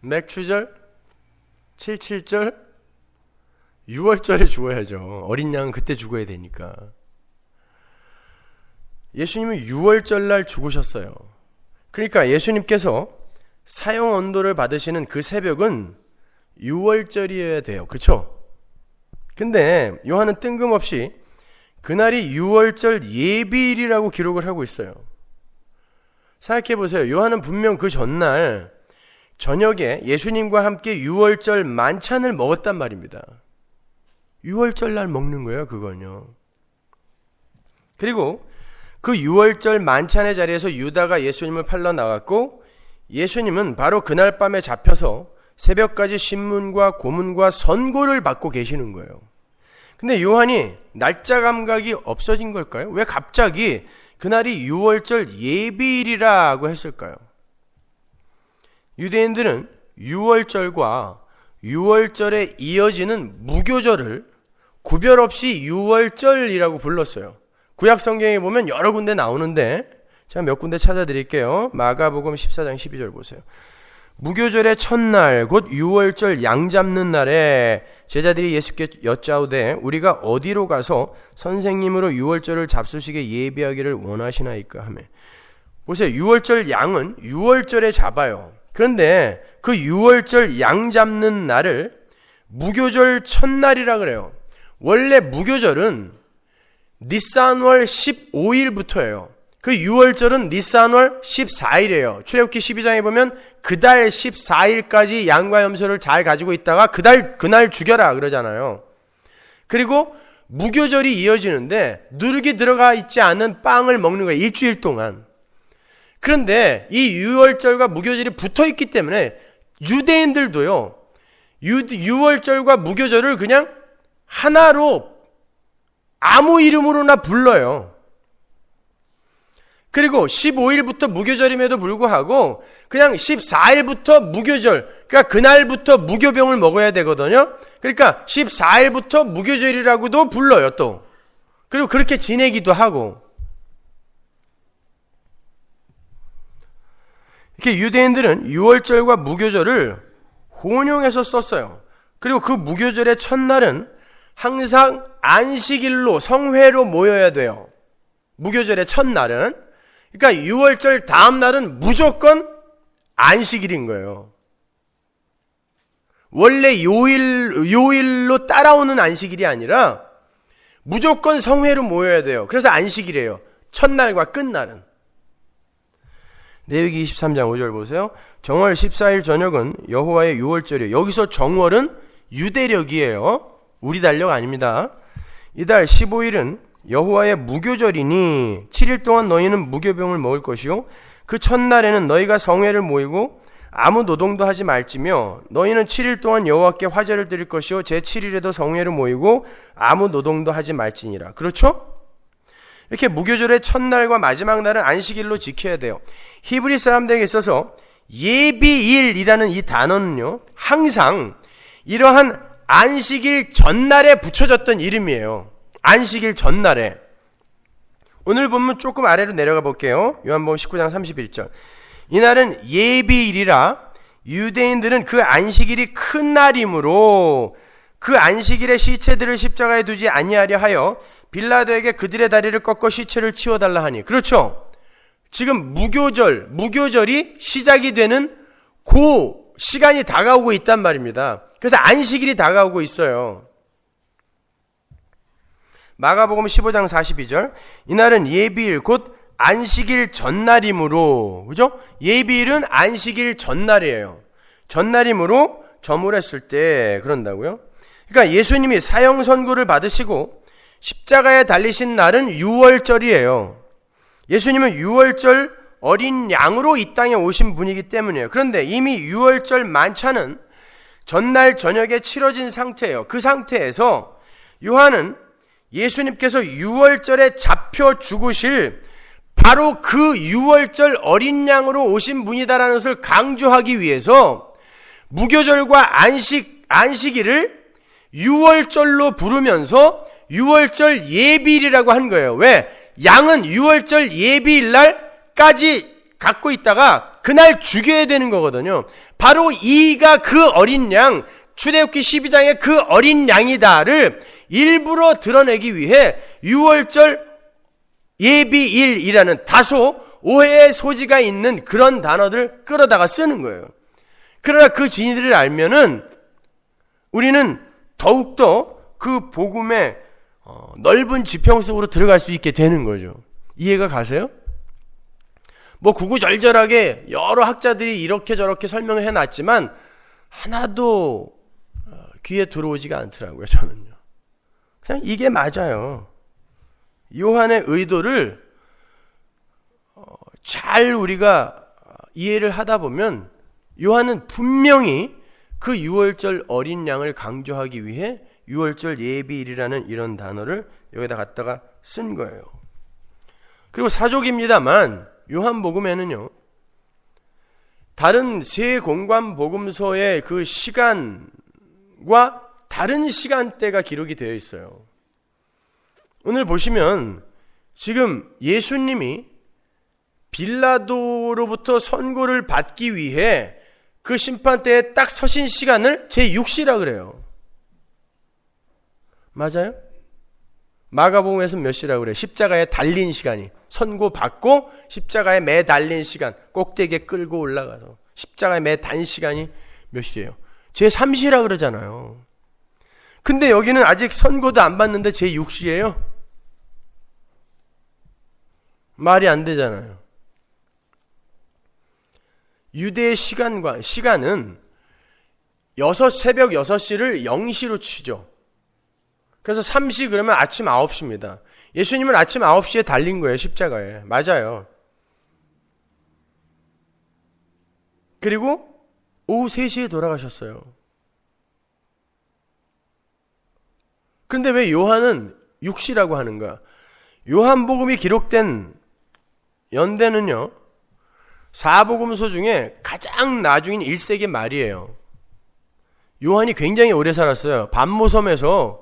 맥추절, 77절, 6월절에 죽어야죠. 어린 양은 그때 죽어야 되니까. 예수님은 6월절 날 죽으셨어요. 그러니까 예수님께서 사형 언도를 받으시는 그 새벽은 6월절이어야 돼요. 그렇죠? 근데 요한은 뜬금없이 그날이 6월절 예비일이라고 기록을 하고 있어요. 생각해 보세요. 요한은 분명 그 전날 저녁에 예수님과 함께 6월절 만찬을 먹었단 말입니다. 6월절 날 먹는 거예요, 그건요. 그리고 그 6월절 만찬의 자리에서 유다가 예수님을 팔러 나갔고, 예수님은 바로 그날 밤에 잡혀서 새벽까지 신문과 고문과 선고를 받고 계시는 거예요. 근데 요한이 날짜 감각이 없어진 걸까요? 왜 갑자기 그날이 6월절 예비일이라고 했을까요? 유대인들은 6월절과 6월절에 이어지는 무교절을 구별 없이 6월절이라고 불렀어요. 구약 성경에 보면 여러 군데 나오는데 제가 몇 군데 찾아드릴게요. 마가복음 14장 12절 보세요. 무교절의 첫날 곧 6월절 양 잡는 날에 제자들이 예수께 여짜오되 우리가 어디로 가서 선생님으로 6월절을 잡수시게 예비하기를 원하시나이까 하며. 보세요. 6월절 양은 6월절에 잡아요. 그런데 그 6월절 양 잡는 날을 무교절 첫날이라 그래요. 원래 무교절은 니산월 15일부터예요. 그 6월절은 니산월 14일이에요. 출애굽기 12장에 보면 그달 14일까지 양과 염소를 잘 가지고 있다가 그날 죽여라 그러잖아요. 그리고 무교절이 이어지는데 누룩이 들어가 있지 않은 빵을 먹는 거예요. 일주일 동안. 그런데 이 6월절과 무교절이 붙어 있기 때문에 유대인들도요, 6월절과 무교절을 그냥 하나로 아무 이름으로나 불러요. 그리고 15일부터 무교절임에도 불구하고 그냥 14일부터 무교절, 그러니까 그날부터 무교병을 먹어야 되거든요. 그러니까 14일부터 무교절이라고도 불러요 또. 그리고 그렇게 지내기도 하고. 이렇게 유대인들은 6월절과 무교절을 혼용해서 썼어요. 그리고 그 무교절의 첫날은 항상 안식일로 성회로 모여야 돼요. 무교절의 첫날은. 그러니까 6월절 다음 날은 무조건 안식일인 거예요. 원래 요일로 따라오는 안식일이 아니라 무조건 성회로 모여야 돼요. 그래서 안식일이에요. 첫날과 끝날은. 레위기 23장 5절 보세요. 정월 14일 저녁은 여호와의 유월절이에요. 여기서 정월은 유대력이에요. 우리 달력 아닙니다. 이달 15일은 여호와의 무교절이니 7일 동안 너희는 무교병을 먹을 것이요 그 첫날에는 너희가 성회를 모이고 아무 노동도 하지 말지며 너희는 7일 동안 여호와께 화제를 드릴 것이요 제7일에도 성회를 모이고 아무 노동도 하지 말지니라. 그렇죠? 이렇게 무교절의 첫날과 마지막 날은 안식일로 지켜야 돼요. 히브리 사람들에게 있어서 예비일이라는 이 단어는요, 항상 이러한 안식일 전날에 붙여졌던 이름이에요. 안식일 전날에. 오늘 본문 조금 아래로 내려가 볼게요. 요한복음 19장 31절. 이날은 예비일이라 유대인들은 그 안식일이 큰 날이므로 그 안식일에 시체들을 십자가에 두지 아니하려 하여 빌라도에게 그들의 다리를 꺾어 시체를 치워달라 하니. 그렇죠? 지금 무교절이 시작이 되는 그 시간이 다가오고 있단 말입니다. 그래서 안식일이 다가오고 있어요. 마가복음 15장 42절, 이날은 예비일 곧 안식일 전날이므로, 그죠? 예비일은 안식일 전날이에요. 전날이므로 저물었을 때 그런다고요. 그러니까 예수님이 사형 선고를 받으시고 십자가에 달리신 날은 유월절이에요. 예수님은 유월절 어린 양으로 이 땅에 오신 분이기 때문이에요. 그런데 이미 유월절 만찬은 전날 저녁에 치러진 상태예요. 그 상태에서 요한은 예수님께서 유월절에 잡혀 죽으실 바로 그 유월절 어린 양으로 오신 분이다라는 것을 강조하기 위해서 무교절과 안식일을 유월절로 부르면서 유월절 예비일이라고 한 거예요. 왜? 양은 유월절 예비일 날까지 갖고 있다가 그날 죽여야 되는 거거든요. 바로 이가 그 어린 양, 출애굽기 12장의 그 어린 양이다를 일부러 드러내기 위해 유월절 예비일이라는 다소 오해의 소지가 있는 그런 단어들을 끌어다가 쓰는 거예요. 그러나 그 진리를 알면은 우리는 더욱더 그 복음의 넓은 지평 속으로 들어갈 수 있게 되는 거죠. 이해가 가세요? 뭐 구구절절하게 여러 학자들이 이렇게 저렇게 설명을 해놨지만 하나도 귀에 들어오지가 않더라고요. 저는요. 그냥 이게 맞아요. 요한의 의도를 잘 우리가 이해를 하다 보면 요한은 분명히 그 유월절 어린 양을 강조하기 위해 유월절 예비일이라는 이런 단어를 여기다 갖다가 쓴 거예요. 그리고 사족입니다만 요한복음에는요, 다른 세 공관 복음서의 그 시간과 다른 시간대가 기록이 되어 있어요. 오늘 보시면 지금 예수님이 빌라도로부터 선고를 받기 위해 그 심판대에 딱 서신 시간을 제6시라 그래요. 맞아요? 마가복음에서는 몇 시라고 그래요? 십자가에 달린 시간이, 선고받고 십자가에 매 달린 시간, 꼭대기에 끌고 올라가서 십자가에 매 단 시간이 몇 시예요? 제3시라 그러잖아요. 근데 여기는 아직 선고도 안 받는데 제6시예요? 말이 안 되잖아요. 유대의 시간은 새벽 6시를 0시로 치죠. 그래서 3시 그러면 아침 9시입니다. 예수님은 아침 9시에 달린 거예요, 십자가에. 맞아요. 그리고 오후 3시에 돌아가셨어요. 그런데 왜 요한은 6시라고 하는 거야? 요한복음이 기록된 연대는요, 사복음서 중에 가장 나중인 1세기 말이에요. 요한이 굉장히 오래 살았어요. 반모섬에서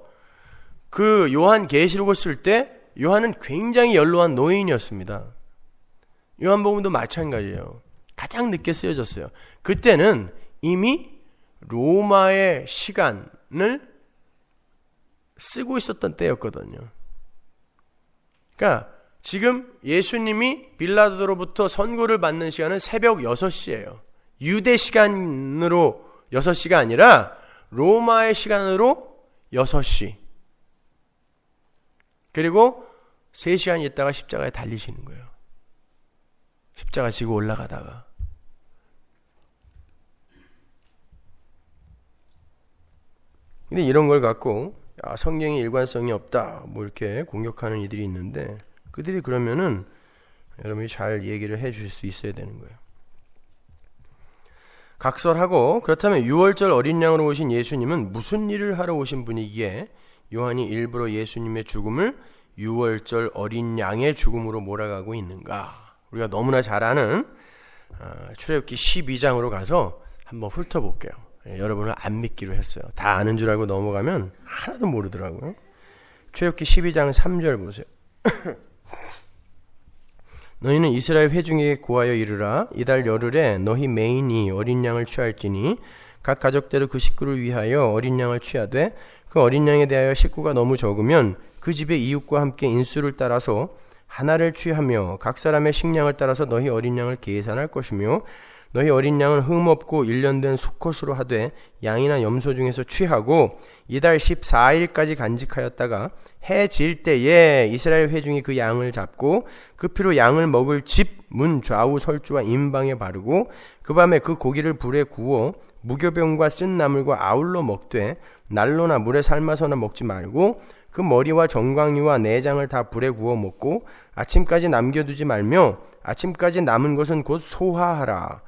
그 요한 계시록을 쓸 때 요한은 굉장히 연로한 노인이었습니다. 요한복음도 마찬가지예요. 가장 늦게 쓰여졌어요. 그때는 이미 로마의 시간을 쓰고 있었던 때였거든요. 그러니까 지금 예수님이 빌라도로부터 선고를 받는 시간은 새벽 6시예요. 유대 시간으로 6시가 아니라 로마의 시간으로 6시. 그리고 3시간 있다가 십자가에 달리시는 거예요. 십자가 지고 올라가다가. 근데 이런 걸 갖고 성경에 일관성이 없다 뭐 이렇게 공격하는 이들이 있는데, 그들이 그러면은 여러분이 잘 얘기를 해 주실 수 있어야 되는 거예요. 각설하고, 그렇다면 유월절 어린 양으로 오신 예수님은 무슨 일을 하러 오신 분이기에 요한이 일부러 예수님의 죽음을 유월절 어린 양의 죽음으로 몰아가고 있는가? 우리가 너무나 잘 아는 출애굽기 12장으로 가서 한번 훑어볼게요. 여러분을 안 믿기로 했어요. 다 아는 줄 알고 넘어가면 하나도 모르더라고요. 출애굽기 12장 3절 보세요. 너희는 이스라엘 회중에게 고하여 이르라. 이달 열흘에 너희 매인이 어린 양을 취할지니 각 가족대로 그 식구를 위하여 어린 양을 취하되, 그 어린 양에 대하여 식구가 너무 적으면 그 집의 이웃과 함께 인수를 따라서 하나를 취하며 각 사람의 식량을 따라서 너희 어린 양을 계산할 것이며 너희 어린 양은 흠없고 1년 된 수컷으로 하되 양이나 염소 중에서 취하고 이달 14일까지 간직하였다가 해 질 때에 이스라엘 회중이 그 양을 잡고 그 피로 양을 먹을 집 문 좌우 설주와 임방에 바르고 그 밤에 그 고기를 불에 구워 무교병과 쓴 나물과 아울러 먹되 난로나 물에 삶아서나 먹지 말고 그 머리와 정광이와 내장을 다 불에 구워 먹고 아침까지 남겨두지 말며 아침까지 남은 것은 곧 소화하라.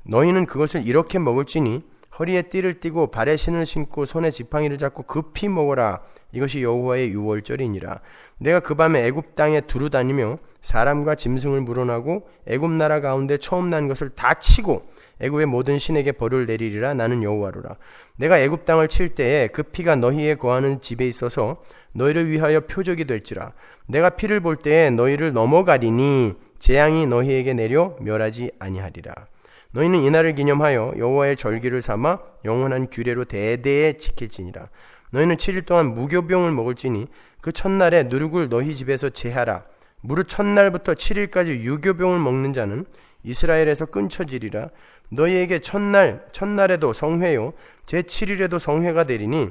너희는 그것을 이렇게 먹을지니 허리에 띠를 띠고 발에 신을 신고 손에 지팡이를 잡고 급히 먹어라. 이것이 여호와의 유월절이니라. 내가 그 밤에 애굽 땅에 두루 다니며 사람과 짐승을 물어나고 애굽 나라 가운데 처음 난 것을 다 치고 애굽의 모든 신에게 벌을 내리리라. 나는 여호와로라. 내가 애굽 땅을 칠 때에 그 피가 너희에 거하는 집에 있어서 너희를 위하여 표적이 될지라. 내가 피를 볼 때에 너희를 넘어가리니 재앙이 너희에게 내려 멸하지 아니하리라. 너희는 이날을 기념하여 여호와의 절기를 삼아 영원한 규례로 대대에 지킬지니라. 너희는 7일 동안 무교병을 먹을지니 그 첫날에 누룩을 너희 집에서 제하라. 무릇 첫날부터 7일까지 유교병을 먹는 자는 이스라엘에서 끊쳐지리라. 너희에게 첫날에도 성회요 제7일에도 성회가 되리니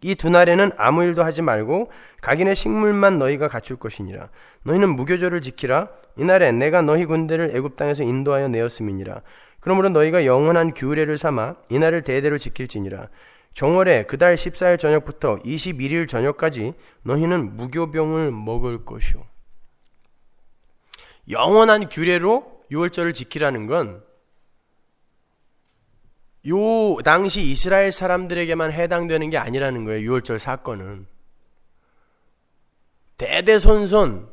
이 두 날에는 아무 일도 하지 말고 각인의 식물만 너희가 갖출 것이니라. 너희는 무교절을 지키라. 이날에 내가 너희 군대를 애굽 땅에서 인도하여 내었음이니라. 그러므로 너희가 영원한 규례를 삼아 이날을 대대로 지킬지니라. 정월에 그달 14일 저녁부터 21일 저녁까지 너희는 무교병을 먹을 것이요. 영원한 규례로 유월절을 지키라는 건 요 당시 이스라엘 사람들에게만 해당되는 게 아니라는 거예요. 유월절 사건은 대대손손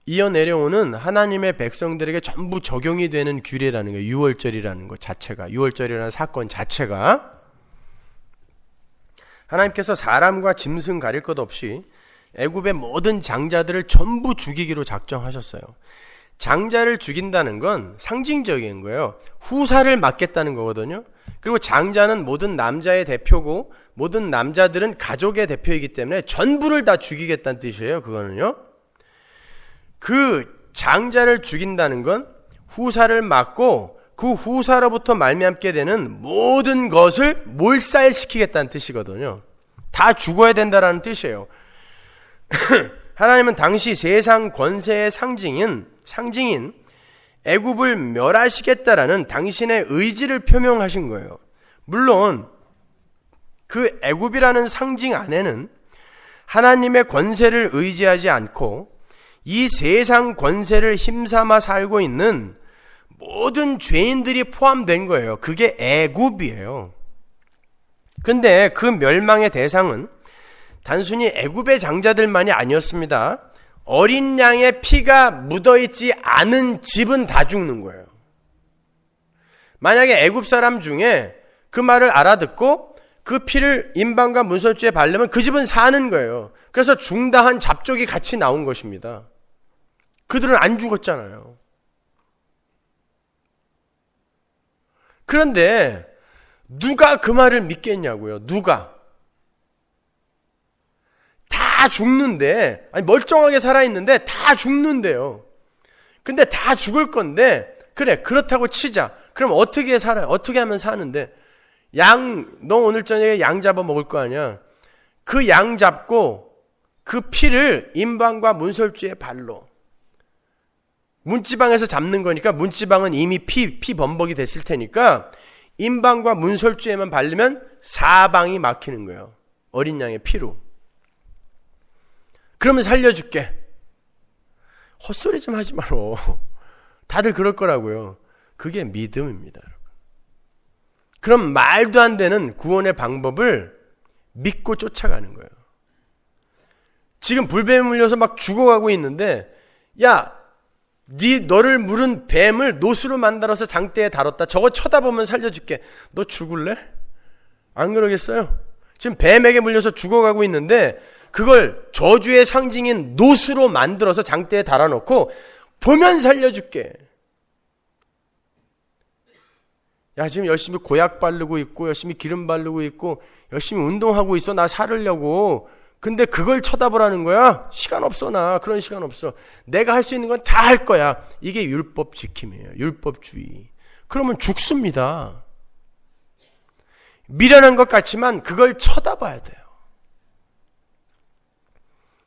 이어 내려오는 하나님의 백성들에게 전부 적용이 되는 규례라는 거예요. 유월절이라는 것 자체가, 유월절이라는 사건 자체가 하나님께서 사람과 짐승 가릴 것 없이 애굽의 모든 장자들을 전부 죽이기로 작정하셨어요. 장자를 죽인다는 건 상징적인 거예요. 후사를 맡겠다는 거거든요. 그리고 장자는 모든 남자의 대표고 모든 남자들은 가족의 대표이기 때문에 전부를 다 죽이겠다는 뜻이에요. 그거는요. 그 장자를 죽인다는 건 후사를 맡고 그 후사로부터 말미암게 되는 모든 것을 몰살시키겠다는 뜻이거든요. 다 죽어야 된다라는 뜻이에요. 하나님은 당시 세상 권세의 상징인 애굽을 멸하시겠다라는 당신의 의지를 표명하신 거예요. 물론 그 애굽이라는 상징 안에는 하나님의 권세를 의지하지 않고 이 세상 권세를 힘삼아 살고 있는 모든 죄인들이 포함된 거예요. 그게 애굽이에요. 근데 그 멸망의 대상은 단순히 애굽의 장자들만이 아니었습니다. 어린 양의 피가 묻어있지 않은 집은 다 죽는 거예요. 만약에 애굽 사람 중에 그 말을 알아듣고 그 피를 임방과 문설주에 바르면 그 집은 사는 거예요. 그래서 중다한 잡족이 같이 나온 것입니다. 그들은 안 죽었잖아요. 그런데 누가 그 말을 믿겠냐고요. 누가? 다 죽는데, 아니 멀쩡하게 살아있는데 다 죽는데요. 근데 다 죽을 건데, 그래 그렇다고 치자. 그럼 어떻게 살아요? 어떻게 하면 사는데? 너 오늘 저녁에 양 잡아 먹을 거 아니야. 그 양 잡고 그 피를 임방과 문설주의 발로, 문지방에서 잡는 거니까 문지방은 이미 피 범벅이 됐을 테니까 임방과 문설주에만 바르면 사방이 막히는 거예요. 어린 양의 피로. 그러면 살려줄게. 헛소리 좀 하지 마라. 다들 그럴 거라고요. 그게 믿음입니다. 그럼 말도 안 되는 구원의 방법을 믿고 쫓아가는 거예요. 지금 불뱀에 물려서 막 죽어가고 있는데, 야, 너를 물은 뱀을 노수로 만들어서 장대에 달았다. 저거 쳐다보면 살려줄게. 너 죽을래? 안 그러겠어요? 지금 뱀에게 물려서 죽어가고 있는데 그걸 저주의 상징인 노수로 만들어서 장대에 달아놓고 보면 살려줄게. 야, 지금 열심히 고약 바르고 있고 열심히 기름 바르고 있고 열심히 운동하고 있어. 나 살으려고. 근데 그걸 쳐다보라는 거야? 시간 없어, 나. 그런 시간 없어. 내가 할 수 있는 건 다 할 거야. 이게 율법 지킴이에요. 율법주의. 그러면 죽습니다. 미련한 것 같지만 그걸 쳐다봐야 돼요.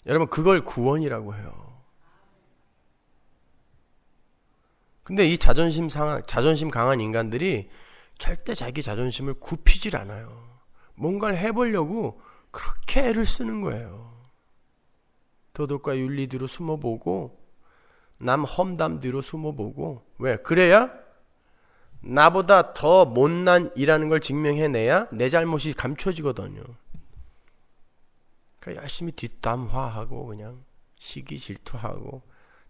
여러분, 그걸 구원이라고 해요. 근데 이 자존심 강한 인간들이 절대 자기 자존심을 굽히질 않아요. 뭔가를 해보려고 그렇게 애를 쓰는 거예요. 도덕과 윤리 뒤로 숨어보고 남 험담 뒤로 숨어보고. 왜? 그래야 나보다 더 못난 이라는 걸 증명해내야 내 잘못이 감춰지거든요. 그러니까 열심히 뒷담화하고 그냥 시기 질투하고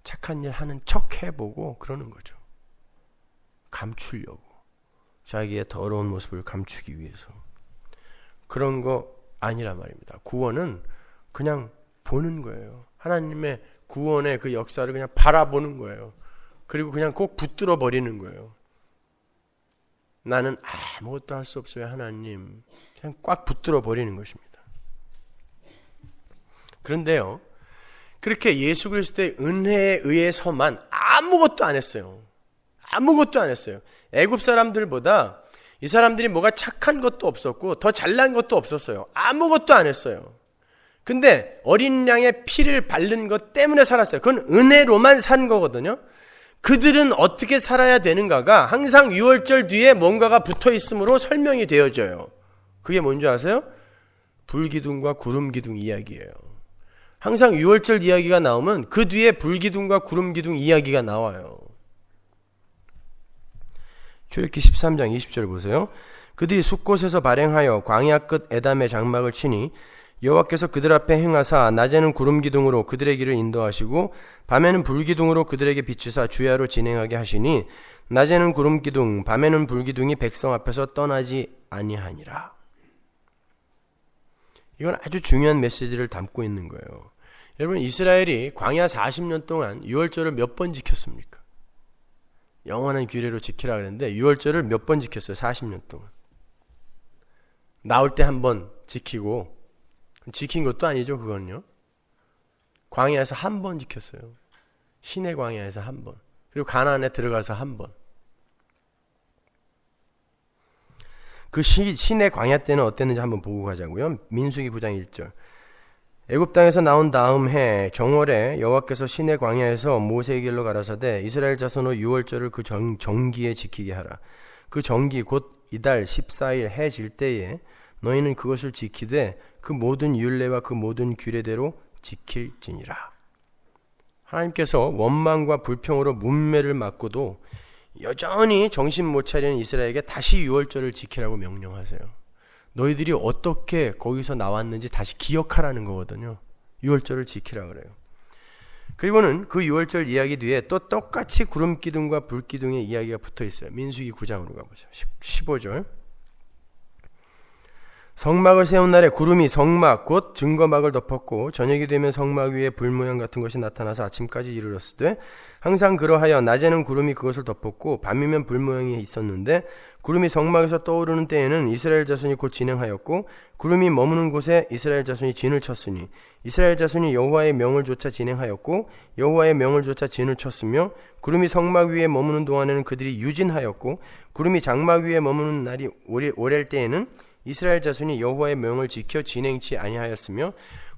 착한 일 하는 척 해보고 그러는 거죠. 감추려고. 자기의 더러운 모습을 감추기 위해서. 그런 거 아니란 말입니다. 구원은 그냥 보는 거예요. 하나님의 구원의 그 역사를 그냥 바라보는 거예요. 그리고 그냥 꼭 붙들어 버리는 거예요. 나는 아무것도 할 수 없어요, 하나님. 그냥 꽉 붙들어 버리는 것입니다. 그런데요, 그렇게 예수 그리스도의 은혜에 의해서만 아무것도 안 했어요. 아무것도 안 했어요. 애굽 사람들보다 이 사람들이 뭐가 착한 것도 없었고 더 잘난 것도 없었어요. 아무것도 안 했어요. 근데 어린 양의 피를 바른 것 때문에 살았어요. 그건 은혜로만 산 거거든요. 그들은 어떻게 살아야 되는가가 항상 유월절 뒤에 뭔가가 붙어 있으므로 설명이 되어져요. 그게 뭔지 아세요? 불기둥과 구름기둥 이야기예요. 항상 유월절 이야기가 나오면 그 뒤에 불기둥과 구름기둥 이야기가 나와요. 출애굽기 13장 20절 보세요. 그들이 숫곳에서 발행하여 광야 끝 에담의 장막을 치니 여호와께서 그들 앞에 행하사 낮에는 구름기둥으로 그들의 길을 인도하시고 밤에는 불기둥으로 그들에게 비추사 주야로 진행하게 하시니 낮에는 구름기둥 밤에는 불기둥이 백성 앞에서 떠나지 아니하니라. 이건 아주 중요한 메시지를 담고 있는 거예요. 여러분, 이스라엘이 광야 40년 동안 유월절을 몇 번 지켰습니까? 영원한 규례로 지키라 그랬는데 유월절을 몇 번 지켰어요? 40년 동안. 나올 때 한 번 지키고, 지킨 것도 아니죠, 그건요. 광야에서 한 번 지켰어요. 시내 광야에서 한 번. 그리고 가나안에 들어가서 한 번. 그 시내 광야 때는 어땠는지 한번 보고 가자고요. 민수기 9장 1절. 애굽 땅에서 나온 다음 해 정월에 여호와께서 시내 광야에서 모세의 길로 가라사대 이스라엘 자손으로 유월절을 그 정기에 지키게 하라. 그 정기 곧 이달 14일 해 질 때에 너희는 그것을 지키되 그 모든 율례와 그 모든 규례대로 지킬지니라. 하나님께서 원망과 불평으로 문매를 맞고도 여전히 정신 못 차리는 이스라엘에게 다시 유월절을 지키라고 명령하세요. 너희들이 어떻게 거기서 나왔는지 다시 기억하라는 거거든요. 유월절을 지키라 그래요. 그리고는 그 유월절 이야기 뒤에 또 똑같이 구름기둥과 불기둥의 이야기가 붙어 있어요. 민수기 9장으로 가보세요. 15절. 성막을 세운 날에 구름이 성막 곧 증거막을 덮었고 저녁이 되면 성막 위에 불 모양 같은 것이 나타나서 아침까지 이르렀으되 항상 그러하여 낮에는 구름이 그것을 덮었고 밤이면 불 모양이 있었는데 구름이 성막에서 떠오르는 때에는 이스라엘 자손이 곧 진행하였고 구름이 머무는 곳에 이스라엘 자손이 진을 쳤으니 이스라엘 자손이 여호와의 명을 조차 진행하였고 여호와의 명을 조차 진을 쳤으며 구름이 성막 위에 머무는 동안에는 그들이 유진하였고 구름이 장막 위에 머무는 날이 오랠 때에는 이스라엘 자손이 여호와의 명을 지켜 진행치 아니하였으며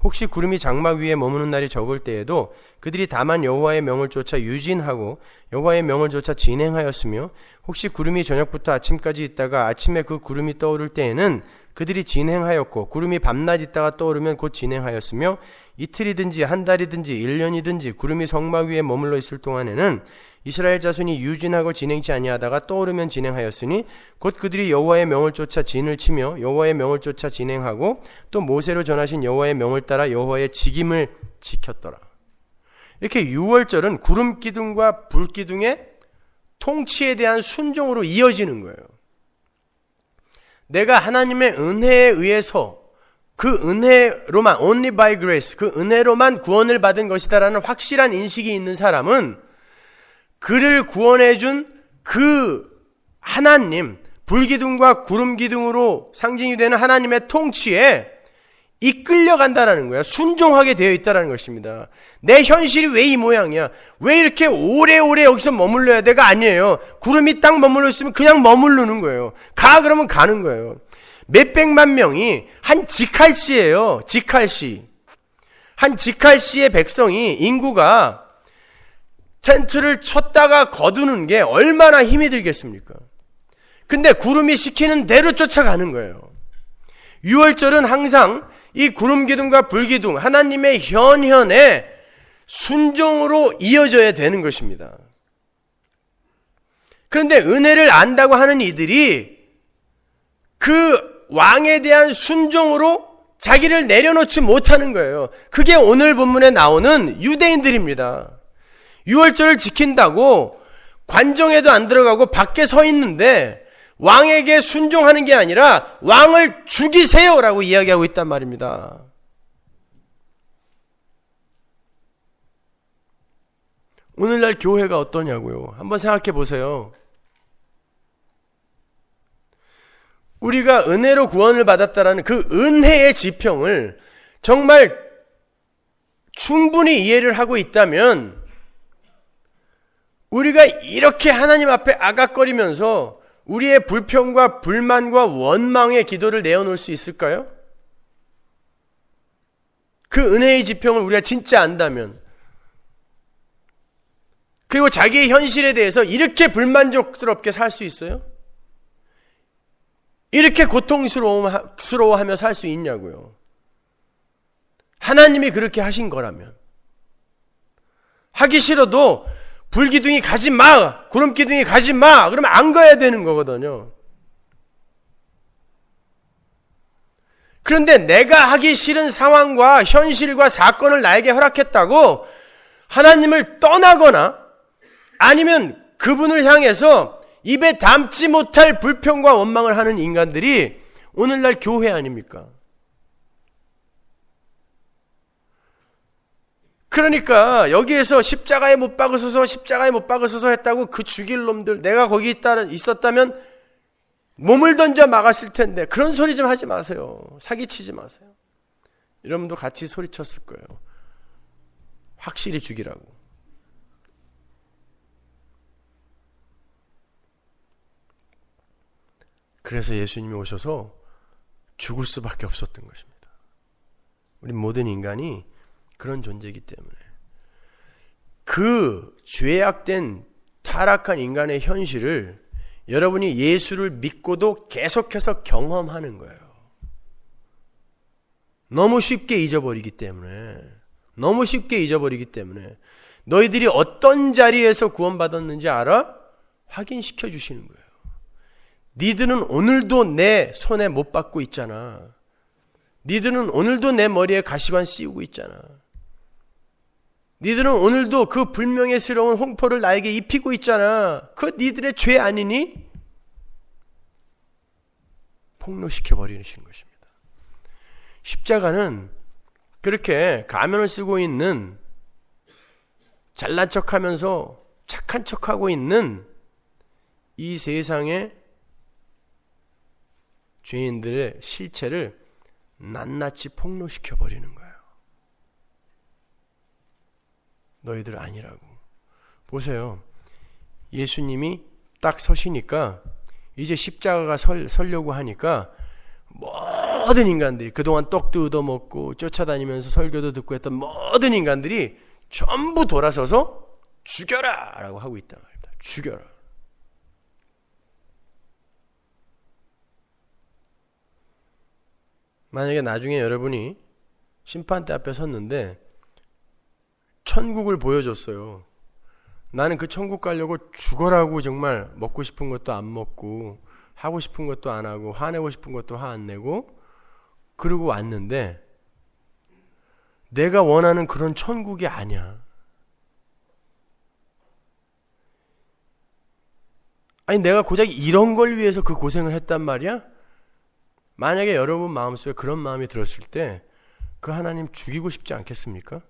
혹시 구름이 장막 위에 머무는 날이 적을 때에도 그들이 다만 여호와의 명을 쫓아 유진하고 여호와의 명을 쫓아 진행하였으며 혹시 구름이 저녁부터 아침까지 있다가 아침에 그 구름이 떠오를 때에는 그들이 진행하였고 구름이 밤낮 있다가 떠오르면 곧 진행하였으며 이틀이든지 한 달이든지 1년이든지 구름이 성막 위에 머물러 있을 동안에는 이스라엘 자손이 유진하고 진행치 아니하다가 떠오르면 진행하였으니 곧 그들이 여호와의 명을 쫓아 진을 치며 여호와의 명을 쫓아 진행하고 또 모세로 전하신 여호와의 명을 따라 여호와의 직임을 지켰더라. 이렇게 유월절은 구름기둥과 불기둥의 통치에 대한 순종으로 이어지는 거예요. 내가 하나님의 은혜에 의해서 그 은혜로만 only by grace 그 은혜로만 구원을 받은 것이다라는 확실한 인식이 있는 사람은 그를 구원해준 그 하나님, 불기둥과 구름기둥으로 상징이 되는 하나님의 통치에 이끌려간다라는 거야. 순종하게 되어 있다라는 것입니다. 내 현실이 왜 이 모양이야? 왜 이렇게 오래오래 여기서 머물러야 돼가 아니에요. 구름이 딱 머물러 있으면 그냥 머무르는 거예요. 가 그러면 가는 거예요. 몇백만 명이 한 지칼시예요. 지칼시. 한 지칼시의 백성이 인구가 텐트를 쳤다가 거두는 게 얼마나 힘이 들겠습니까? 근데 구름이 시키는 대로 쫓아가는 거예요. 유월절은 항상 이 구름기둥과 불기둥, 하나님의 현현에 순종으로 이어져야 되는 것입니다. 그런데 은혜를 안다고 하는 이들이 그 왕에 대한 순종으로 자기를 내려놓지 못하는 거예요. 그게 오늘 본문에 나오는 유대인들입니다. 유월절을 지킨다고 관정에도 안 들어가고 밖에 서 있는데 왕에게 순종하는 게 아니라 왕을 죽이세요라고 이야기하고 있단 말입니다. 오늘날 교회가 어떠냐고요? 한번 생각해 보세요. 우리가 은혜로 구원을 받았다라는 그 은혜의 지평을 정말 충분히 이해를 하고 있다면 우리가 이렇게 하나님 앞에 아각거리면서 우리의 불평과 불만과 원망의 기도를 내어놓을 수 있을까요? 그 은혜의 지평을 우리가 진짜 안다면, 그리고 자기의 현실에 대해서 이렇게 불만족스럽게 살 수 있어요? 이렇게 고통스러워하며 살 수 있냐고요. 하나님이 그렇게 하신 거라면. 하기 싫어도 불기둥이 가지 마, 구름기둥이 가지 마, 그러면 안 가야 되는 거거든요. 그런데 내가 하기 싫은 상황과 현실과 사건을 나에게 허락했다고 하나님을 떠나거나 아니면 그분을 향해서 입에 담지 못할 불평과 원망을 하는 인간들이 오늘날 교회 아닙니까? 그러니까 여기에서 십자가에 못 박으소서 했다고 그 죽일 놈들, 내가 거기 있었다면 몸을 던져 막았을 텐데, 그런 소리 좀 하지 마세요. 사기치지 마세요. 여러분도 같이 소리쳤을 거예요. 확실히 죽이라고. 그래서 예수님이 오셔서 죽을 수밖에 없었던 것입니다. 우리 모든 인간이 그런 존재이기 때문에 그 죄악된 타락한 인간의 현실을 여러분이 예수를 믿고도 계속해서 경험하는 거예요. 너무 쉽게 잊어버리기 때문에 너희들이 어떤 자리에서 구원받았는지 알아? 확인시켜 주시는 거예요. 니들은 오늘도 내 손에 못 박고 있잖아. 니들은 오늘도 내 머리에 가시관 씌우고 있잖아. 니들은 오늘도 그 불명예스러운 홍포를 나에게 입히고 있잖아. 그거 니들의 죄 아니니? 폭로시켜버리는 것입니다. 십자가는 그렇게 가면을 쓰고 있는, 잘난 척하면서 착한 척하고 있는 이 세상의 죄인들의 실체를 낱낱이 폭로시켜버리는 거예요. 너희들 아니라고. 보세요. 예수님이 딱 서시니까 이제 십자가가 서려고 하니까 모든 인간들이, 그동안 떡도 얻어먹고 쫓아다니면서 설교도 듣고 했던 모든 인간들이 전부 돌아서서 죽여라! 라고 하고 있단 말입니다. 죽여라. 만약에 나중에 여러분이 심판대 앞에 섰는데 천국을 보여줬어요. 나는 그 천국 가려고 죽어라고 정말 먹고 싶은 것도 안 먹고 하고 싶은 것도 안 하고 화내고 싶은 것도 화 안 내고 그러고 왔는데 내가 원하는 그런 천국이 아니야. 아니 내가 고작 이런 걸 위해서 그 고생을 했단 말이야? 만약에 여러분 마음속에 그런 마음이 들었을 때 그 하나님 죽이고 싶지 않겠습니까?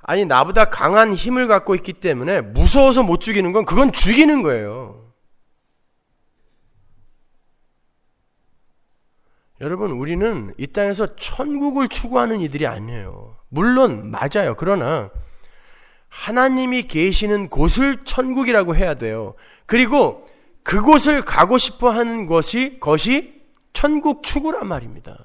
아니 나보다 강한 힘을 갖고 있기 때문에 무서워서 못 죽이는 건 그건 죽이는 거예요. 여러분, 우리는 이 땅에서 천국을 추구하는 이들이 아니에요. 물론 맞아요. 그러나 하나님이 계시는 곳을 천국이라고 해야 돼요. 그리고 그곳을 가고 싶어 하는 것이 천국 추구란 말입니다.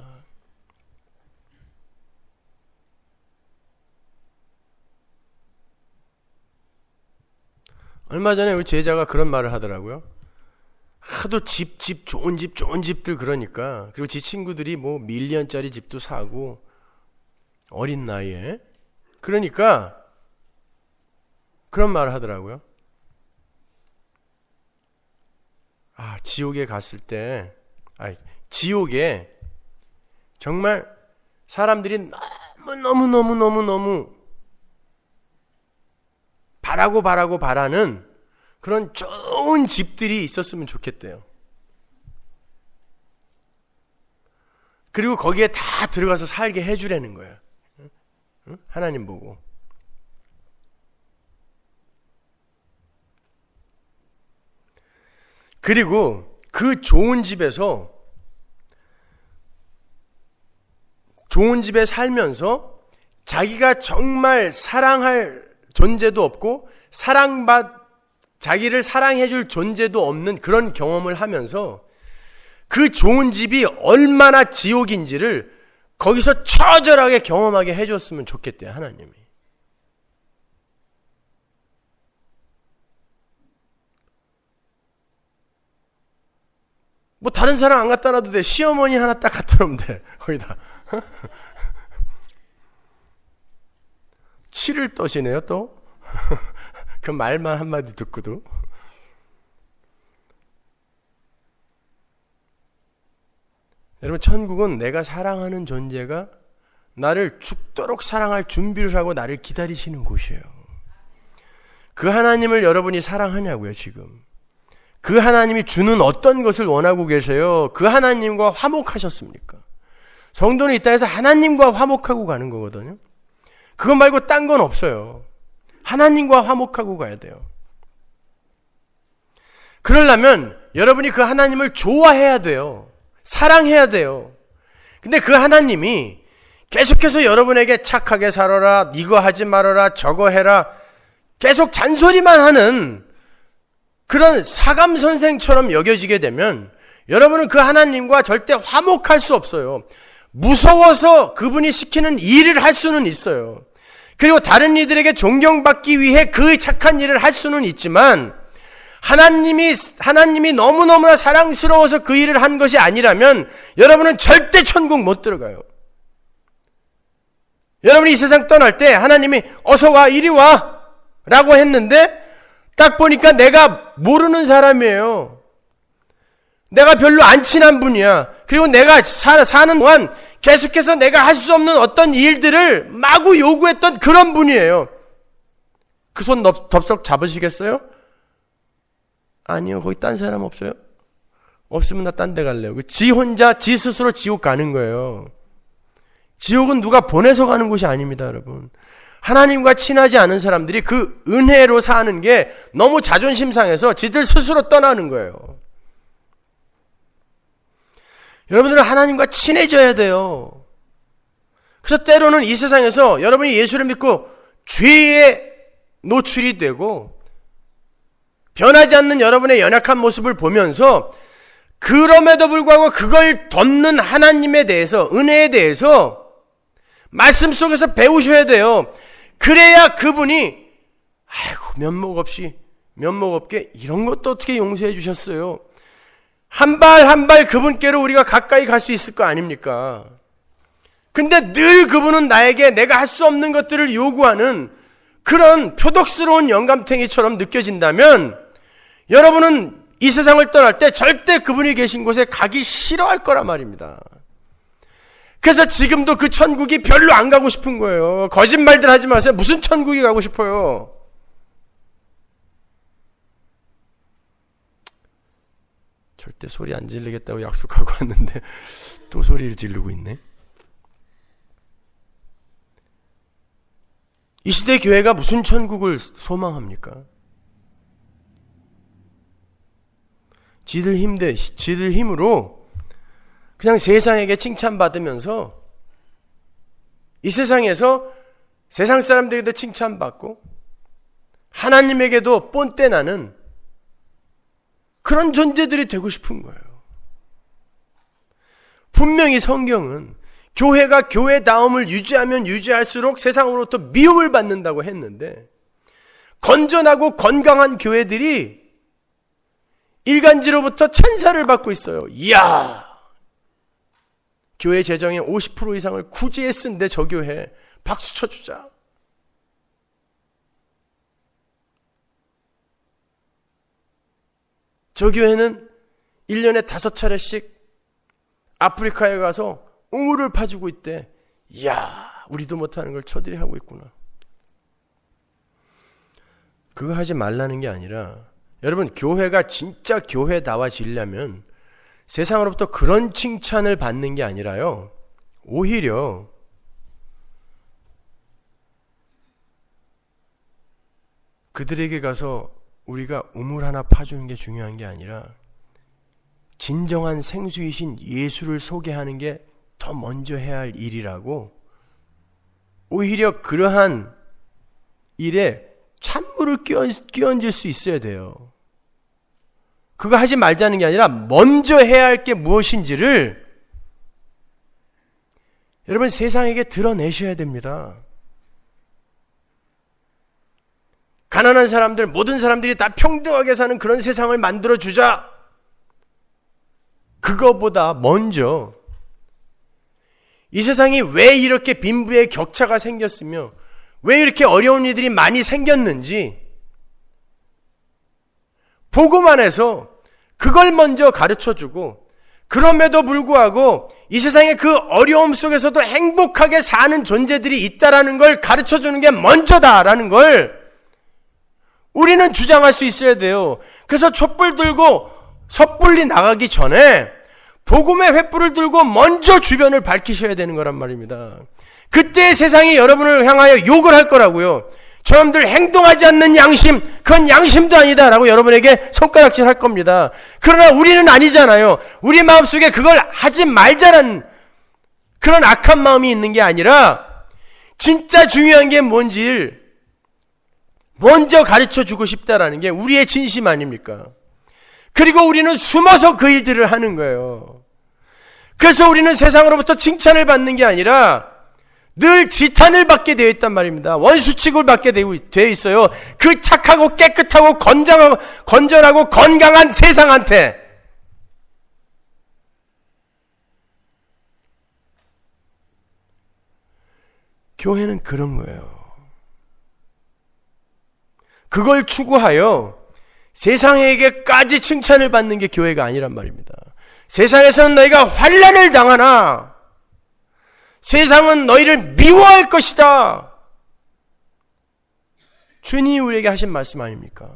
얼마 전에 우리 제자가 그런 말을 하더라고요. 하도 좋은 집들 그러니까. 그리고 지 친구들이 뭐 밀리언짜리 집도 사고 어린 나이에. 그러니까 그런 말을 하더라고요. 지옥에 갔을 때, 지옥에 정말 사람들이 너무 바라는 그런 좋은 집들이 있었으면 좋겠대요. 그리고 거기에 다 들어가서 살게 해주라는 거예요. 하나님 보고. 그리고 그 좋은 집에 살면서 자기가 정말 사랑할 존재도 없고 자기를 사랑해줄 존재도 없는 그런 경험을 하면서 그 좋은 집이 얼마나 지옥인지를 거기서 처절하게 경험하게 해줬으면 좋겠대요, 하나님이. 뭐 다른 사람 안 갖다 놔도 돼. 시어머니 하나 딱 갖다 놓으면 돼. 거기다. 치를 떠시네요, 또. 그 말만 한마디 듣고도. 여러분, 천국은 내가 사랑하는 존재가 나를 죽도록 사랑할 준비를 하고 나를 기다리시는 곳이에요. 그 하나님을 여러분이 사랑하냐고요, 지금. 그 하나님이 주는 어떤 것을 원하고 계세요? 그 하나님과 화목하셨습니까? 성도는 이 땅에서 하나님과 화목하고 가는 거거든요. 그것 말고 딴 건 없어요. 하나님과 화목하고 가야 돼요. 그러려면 여러분이 그 하나님을 좋아해야 돼요. 사랑해야 돼요. 근데 그 하나님이 계속해서 여러분에게 착하게 살아라, 이거 하지 말아라, 저거 해라, 계속 잔소리만 하는 그런 사감 선생처럼 여겨지게 되면 여러분은 그 하나님과 절대 화목할 수 없어요. 무서워서 그분이 시키는 일을 할 수는 있어요. 그리고 다른 이들에게 존경받기 위해 그 착한 일을 할 수는 있지만 하나님이 너무너무나 사랑스러워서 그 일을 한 것이 아니라면 여러분은 절대 천국 못 들어가요. 여러분이 이 세상 떠날 때 하나님이 어서 와, 이리 와 라고 했는데 딱 보니까 내가 모르는 사람이에요. 내가 별로 안 친한 분이야. 그리고 내가 사는 동안 계속해서 내가 할 수 없는 어떤 일들을 마구 요구했던 그런 분이에요. 그 손 덥석 잡으시겠어요? 아니요. 거기 딴 사람 없어요? 없으면 나 딴 데 갈래요. 지 혼자 지 스스로 지옥 가는 거예요. 지옥은 누가 보내서 가는 곳이 아닙니다, 여러분. 하나님과 친하지 않은 사람들이 그 은혜로 사는 게 너무 자존심 상해서 지들 스스로 떠나는 거예요. 여러분들은 하나님과 친해져야 돼요. 그래서 때로는 이 세상에서 여러분이 예수를 믿고 죄에 노출이 되고 변하지 않는 여러분의 연약한 모습을 보면서 그럼에도 불구하고 그걸 덮는 하나님에 대해서, 은혜에 대해서 말씀 속에서 배우셔야 돼요. 그래야 그분이 면목 없게 이런 것도 어떻게 용서해 주셨어요. 한 발 한 발 그분께로 우리가 가까이 갈 수 있을 거 아닙니까? 근데 늘 그분은 나에게 내가 할 수 없는 것들을 요구하는 그런 표독스러운 영감탱이처럼 느껴진다면 여러분은 이 세상을 떠날 때 절대 그분이 계신 곳에 가기 싫어할 거란 말입니다. 그래서 지금도 그 천국이 별로 안 가고 싶은 거예요. 거짓말들 하지 마세요. 무슨 천국이 가고 싶어요? 절대 소리 안 지르겠다고 약속하고 왔는데 또 소리를 지르고 있네. 이 시대 교회가 무슨 천국을 소망합니까? 지들 힘으로 그냥 세상에게 칭찬받으면서 이 세상에서 세상 사람들에게도 칭찬받고 하나님에게도 뽐때 나는 그런 존재들이 되고 싶은 거예요. 분명히 성경은 교회가 교회다움을 유지하면 유지할수록 세상으로부터 미움을 받는다고 했는데 건전하고 건강한 교회들이 일간지로부터 찬사를 받고 있어요. 이야! 교회 재정의 50% 이상을 구제에 쓴데 저 교회 박수 쳐주자. 저 교회는 1년에 5차례씩 아프리카에 가서 우물을 파주고 있대. 이야, 우리도 못하는 걸 저들이 하고 있구나. 그거 하지 말라는 게 아니라 여러분, 교회가 진짜 교회다워지려면 세상으로부터 그런 칭찬을 받는 게 아니라요, 오히려 그들에게 가서 우리가 우물 하나 파주는 게 중요한 게 아니라 진정한 생수이신 예수를 소개하는 게 더 먼저 해야 할 일이라고, 오히려 그러한 일에 찬물을 끼얹을 수 있어야 돼요. 그거 하지 말자는 게 아니라 먼저 해야 할 게 무엇인지를 여러분 세상에게 드러내셔야 됩니다. 가난한 사람들, 모든 사람들이 다 평등하게 사는 그런 세상을 만들어주자. 그거보다 먼저 이 세상이 왜 이렇게 빈부의 격차가 생겼으며 왜 이렇게 어려운 일들이 많이 생겼는지 복음 안에서 그걸 먼저 가르쳐주고, 그럼에도 불구하고 이 세상의 그 어려움 속에서도 행복하게 사는 존재들이 있다라는 걸 가르쳐주는 게 먼저다라는 걸 우리는 주장할 수 있어야 돼요. 그래서 촛불 들고 섣불리 나가기 전에 복음의 횃불을 들고 먼저 주변을 밝히셔야 되는 거란 말입니다. 그때 세상이 여러분을 향하여 욕을 할 거라고요. 저놈들 행동하지 않는 양심, 그건 양심도 아니다 라고 여러분에게 손가락질 할 겁니다. 그러나 우리는 아니잖아요. 우리 마음속에 그걸 하지 말자라는 그런 악한 마음이 있는 게 아니라 진짜 중요한 게 뭔지를 먼저 가르쳐주고 싶다라는 게 우리의 진심 아닙니까? 그리고 우리는 숨어서 그 일들을 하는 거예요. 그래서 우리는 세상으로부터 칭찬을 받는 게 아니라 늘 지탄을 받게 되어 있단 말입니다. 원수치고를 받게 되어 있어요. 그 착하고 깨끗하고 건전하고 건강한 세상한테. 교회는 그런 거예요. 그걸 추구하여 세상에게까지 칭찬을 받는 게 교회가 아니란 말입니다. 세상에서는 너희가 환난을 당하나 세상은 너희를 미워할 것이다. 주님이 우리에게 하신 말씀 아닙니까?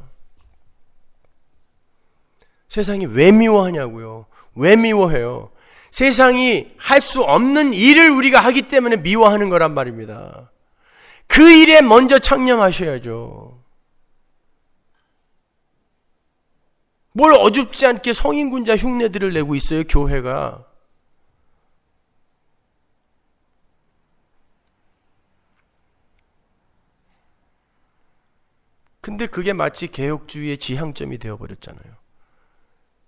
세상이 왜 미워하냐고요? 왜 미워해요? 세상이 할 수 없는 일을 우리가 하기 때문에 미워하는 거란 말입니다. 그 일에 먼저 창념하셔야죠. 뭘 어줍지 않게 성인군자 흉내들을 내고 있어요, 교회가. 근데 그게 마치 개혁주의의 지향점이 되어버렸잖아요.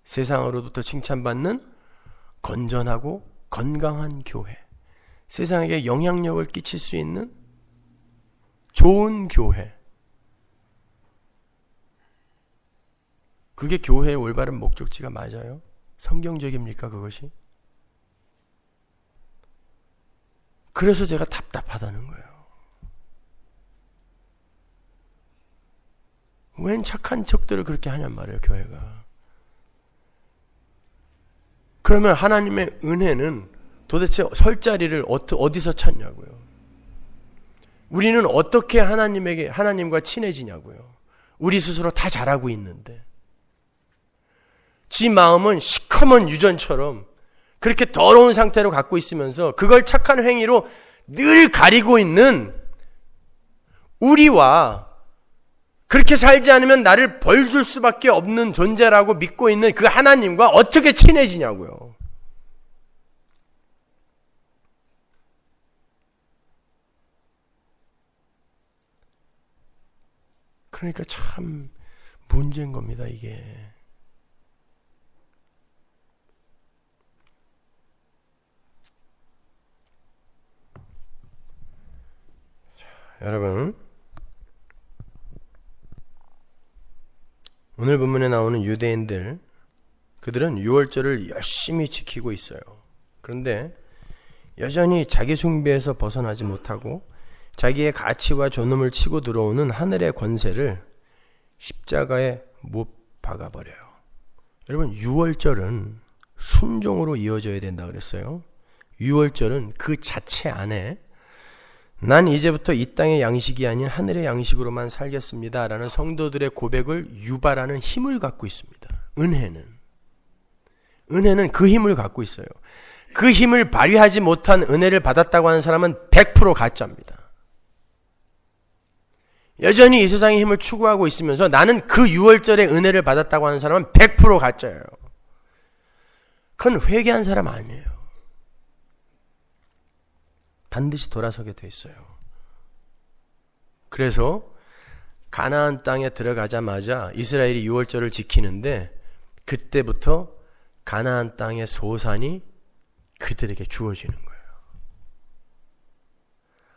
세상으로부터 칭찬받는 건전하고 건강한 교회, 세상에게 영향력을 끼칠 수 있는 좋은 교회, 그게 교회의 올바른 목적지가 맞아요? 성경적입니까 그것이? 그래서 제가 답답하다는 거예요. 웬 착한 척들을 그렇게 하냔 말이에요, 교회가. 그러면 하나님의 은혜는 도대체 설 자리를 어디서 찾냐고요. 우리는 어떻게 하나님과 친해지냐고요. 우리 스스로 다 잘하고 있는데. 지 마음은 시커먼 유전처럼 그렇게 더러운 상태로 갖고 있으면서 그걸 착한 행위로 늘 가리고 있는 우리와 그렇게 살지 않으면 나를 벌 줄 수밖에 없는 존재라고 믿고 있는 그 하나님과 어떻게 친해지냐고요. 그러니까 참 문제인 겁니다, 이게. 자, 여러분, 오늘 본문에 나오는 유대인들, 그들은 유월절을 열심히 지키고 있어요. 그런데 여전히 자기 숭배에서 벗어나지 못하고 자기의 가치와 존엄을 치고 들어오는 하늘의 권세를 십자가에 못 박아버려요. 여러분, 유월절은 순종으로 이어져야 된다 그랬어요. 유월절은 그 자체 안에 난 이제부터 이 땅의 양식이 아닌 하늘의 양식으로만 살겠습니다 라는 성도들의 고백을 유발하는 힘을 갖고 있습니다. 은혜는 그 힘을 갖고 있어요. 그 힘을 발휘하지 못한 은혜를 받았다고 하는 사람은 100% 가짜입니다. 여전히 이 세상의 힘을 추구하고 있으면서 나는 그 유월절의 은혜를 받았다고 하는 사람은 100% 가짜예요. 그건 회개한 사람 아니에요. 반드시 돌아서게 돼 있어요. 그래서 가나안 땅에 들어가자마자 이스라엘이 유월절을 지키는데 그때부터 가나안 땅의 소산이 그들에게 주어지는 거예요.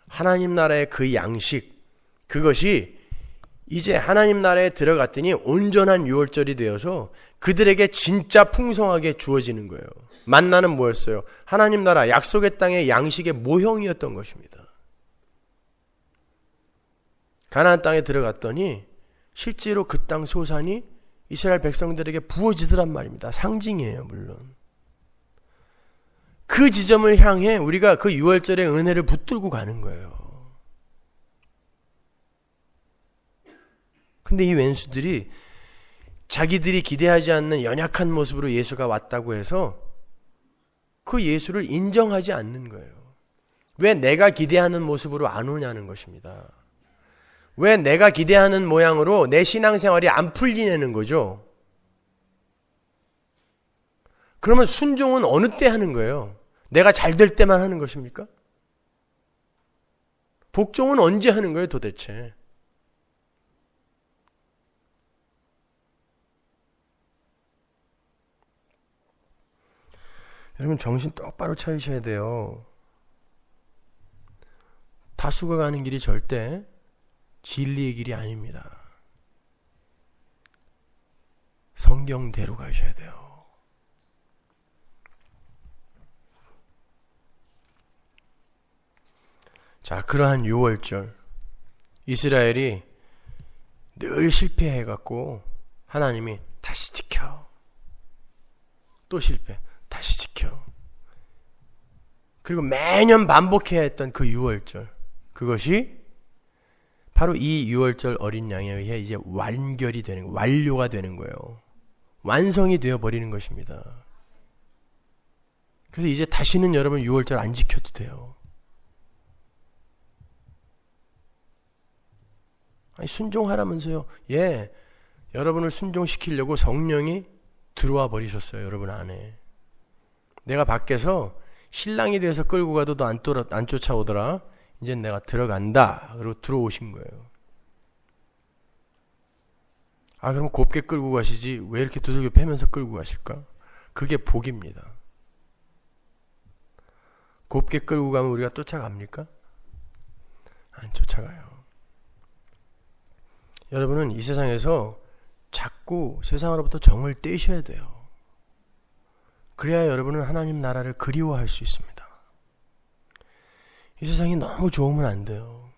하나님 나라의 그 양식, 그것이 이제 하나님 나라에 들어갔더니 온전한 유월절이 되어서 그들에게 진짜 풍성하게 주어지는 거예요. 만나는 뭐였어요? 하나님 나라 약속의 땅의 양식의 모형이었던 것입니다. 가나안 땅에 들어갔더니 실제로 그 땅 소산이 이스라엘 백성들에게 부어지더란 말입니다. 상징이에요, 물론. 그 지점을 향해 우리가 그 유월절의 은혜를 붙들고 가는 거예요. 근데 이 왼수들이 자기들이 기대하지 않는 연약한 모습으로 예수가 왔다고 해서 그 예수를 인정하지 않는 거예요. 왜 내가 기대하는 모습으로 안 오냐는 것입니다. 왜 내가 기대하는 모양으로 내 신앙생활이 안 풀리냐는 거죠. 그러면 순종은 어느 때 하는 거예요? 내가 잘 될 때만 하는 것입니까? 복종은 언제 하는 거예요, 도대체? 여러분, 정신 똑바로 차리셔야 돼요. 다수가 가는 길이 절대 진리의 길이 아닙니다. 성경대로 가셔야 돼요. 자, 그러한 유월절, 이스라엘이 늘 실패해갖고 하나님이 다시 지켜. 또 실패. 다시 지켜. 그리고 매년 반복해야 했던 그 유월절, 그것이 바로 이 유월절 어린 양에 의해 이제 완결이 되는, 완료가 되는 거예요. 완성이 되어버리는 것입니다. 그래서 이제 다시는 여러분 유월절 안 지켜도 돼요. 아니, 순종하라면서요. 예, 여러분을 순종시키려고 성령이 들어와 버리셨어요, 여러분 안에. 내가 밖에서 신랑이 돼서 끌고 가도 너 안 쫓아오더라. 이제 내가 들어간다. 그리고 들어오신 거예요. 아, 그럼 곱게 끌고 가시지 왜 이렇게 두들겨 패면서 끌고 가실까? 그게 복입니다. 곱게 끌고 가면 우리가 쫓아갑니까? 안 쫓아가요. 여러분은 이 세상에서 자꾸 세상으로부터 정을 떼셔야 돼요. 그래야 여러분은 하나님 나라를 그리워할 수 있습니다. 이 세상이 너무 좋으면 안 돼요.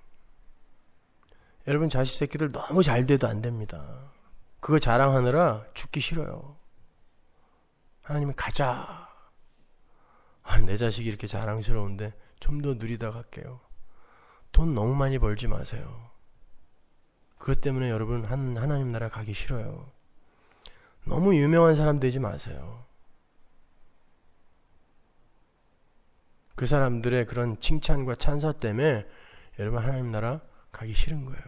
여러분 자식 새끼들 너무 잘 돼도 안 됩니다. 그거 자랑하느라 죽기 싫어요. 하나님은 가자. 아, 내 자식이 이렇게 자랑스러운데 좀 더 누리다 갈게요. 돈 너무 많이 벌지 마세요. 그것 때문에 여러분 하나님 나라 가기 싫어요. 너무 유명한 사람 되지 마세요. 그 사람들의 그런 칭찬과 찬사 때문에 여러분 하나님 나라 가기 싫은 거예요.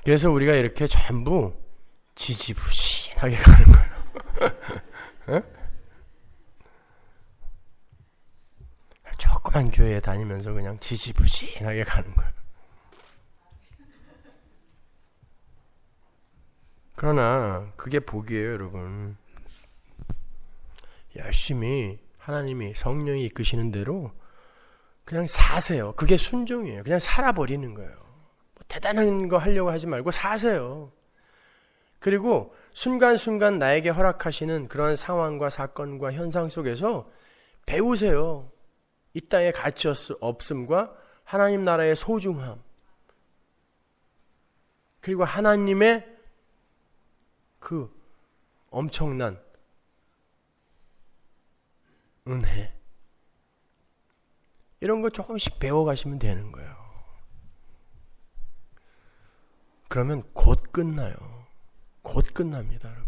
그래서 우리가 이렇게 전부 지지부진하게 가는 거예요. 조그만 교회에 다니면서 그냥 지지부진하게 가는 거예요. 그러나 그게 복이에요, 여러분. 열심히 하나님이 성령이 이끄시는 대로 그냥 사세요. 그게 순종이에요. 그냥 살아버리는 거예요. 뭐 대단한 거 하려고 하지 말고 사세요. 그리고 순간순간 나에게 허락하시는 그런 상황과 사건과 현상 속에서 배우세요. 이 땅의 가치 없음과 하나님 나라의 소중함, 그리고 하나님의 그 엄청난 은혜, 이런 거 조금씩 배워가시면 되는 거예요. 그러면 곧 끝나요. 곧 끝납니다, 여러분.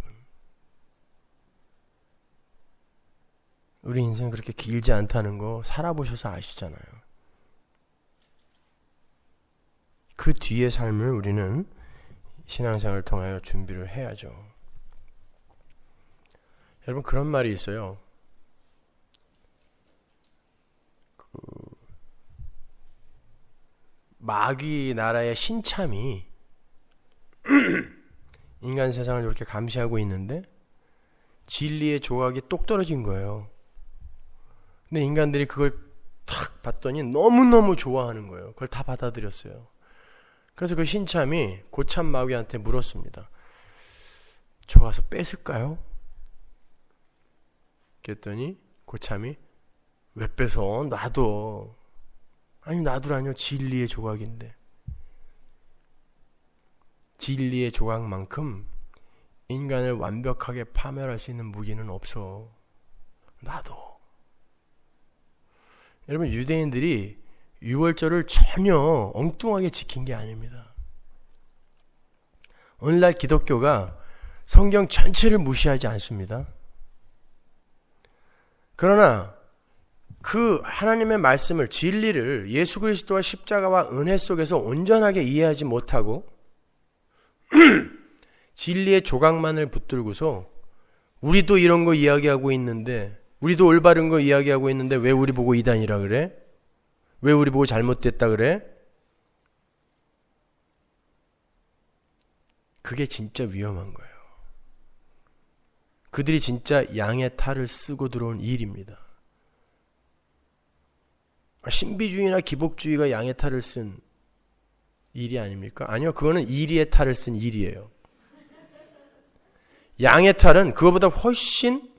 우리 인생 그렇게 길지 않다는 거 살아보셔서 아시잖아요. 그 뒤의 삶을 우리는 신앙생활을 통하여 준비를 해야죠. 여러분, 그런 말이 있어요. 마귀 나라의 신참이 인간 세상을 이렇게 감시하고 있는데 진리의 조각이 똑 떨어진 거예요. 근데 인간들이 그걸 탁 봤더니 너무너무 좋아하는 거예요. 그걸 다 받아들였어요. 그래서 그 신참이 고참 마귀한테 물었습니다. 저 가서 뺏을까요? 그랬더니 고참이, 왜 뺏어? 놔둬. 아니, 놔두라뇨. 진리의 조각인데. 진리의 조각만큼 인간을 완벽하게 파멸할 수 있는 무기는 없어. 놔둬. 여러분, 유대인들이 유월절을 전혀 엉뚱하게 지킨 게 아닙니다. 오늘날 기독교가 성경 전체를 무시하지 않습니다. 그러나 그 하나님의 말씀을, 진리를 예수 그리스도와 십자가와 은혜 속에서 온전하게 이해하지 못하고 진리의 조각만을 붙들고서 우리도 이런 거 이야기하고 있는데, 우리도 올바른 거 이야기하고 있는데 왜 우리 보고 이단이라 그래? 왜 우리 보고 잘못됐다 그래? 그게 진짜 위험한 거예요. 그들이 진짜 양의 탈을 쓰고 들어온 일입니다. 신비주의나 기복주의가 양의 탈을 쓴 일이 아닙니까? 아니요, 그거는 이리의 탈을 쓴 일이에요. 양의 탈은 그거보다 훨씬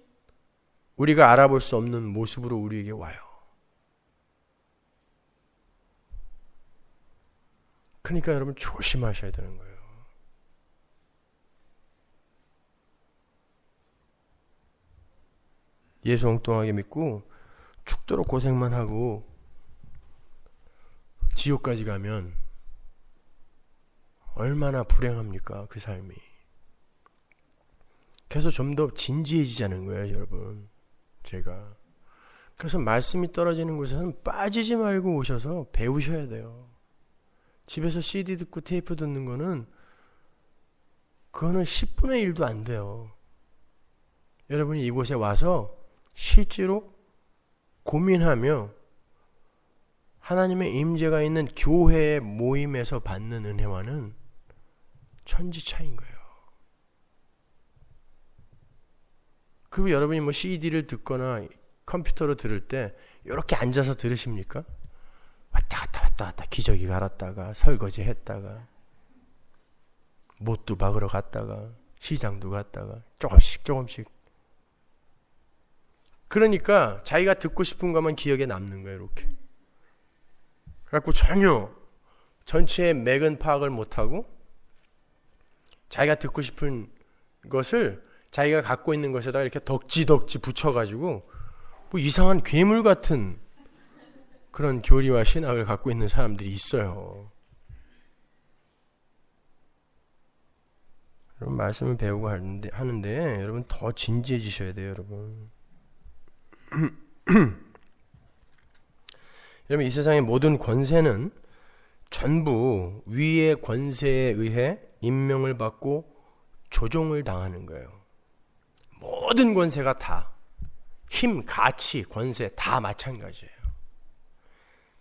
우리가 알아볼 수 없는 모습으로 우리에게 와요. 그러니까 여러분, 조심하셔야 되는 거예요. 예수 엉뚱하게 믿고 죽도록 고생만 하고 지옥까지 가면 얼마나 불행합니까, 그 삶이. 그래서 좀 더 진지해지자는 거예요, 여러분. 제가 그래서 말씀이 떨어지는 곳에서는 빠지지 말고 오셔서 배우셔야 돼요. 집에서 CD 듣고 테이프 듣는 거는 그거는 10분의 1도 안 돼요. 여러분이 이곳에 와서 실제로 고민하며 하나님의 임재가 있는 교회의 모임에서 받는 은혜와는 천지 차이인 거예요. 그리고 여러분이 뭐 CD를 듣거나 컴퓨터로 들을 때 이렇게 앉아서 들으십니까? 왔다 갔다 기저귀 갈았다가 설거지 했다가 못도 박으러 갔다가 시장도 갔다가 조금씩. 그러니까 자기가 듣고 싶은 것만 기억에 남는 거예요, 이렇게. 그래갖고 전혀 전체의 맥은 파악을 못하고 자기가 듣고 싶은 것을 자기가 갖고 있는 것에다가 이렇게 덕지 붙여가지고 뭐 이상한 괴물 같은 그런 교리와 신학을 갖고 있는 사람들이 있어요. 여러분, 말씀을 배우고 하는데 여러분 더 진지해지셔야 돼요, 여러분. 여러분, 이 세상의 모든 권세는 전부 위의 권세에 의해 임명을 받고 조종을 당하는 거예요. 모든 권세가 다, 힘, 가치, 권세 다 마찬가지예요.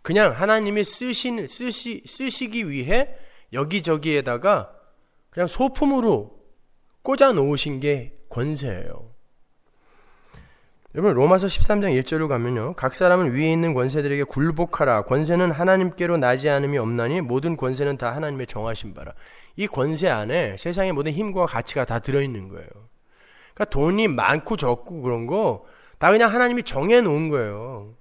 그냥 하나님이 쓰시기 위해 여기저기에다가 그냥 소품으로 꽂아 놓으신 게 권세예요. 여러분 로마서 13장 1절로 가면요. 각 사람은 위에 있는 권세들에게 굴복하라. 권세는 하나님께로 나지 않음이 없나니 모든 권세는 다 하나님의 정하신 바라. 이 권세 안에 세상의 모든 힘과 가치가 다 들어있는 거예요. 그러니까 돈이 많고 적고 그런 거 다 그냥 하나님이 정해놓은 거예요.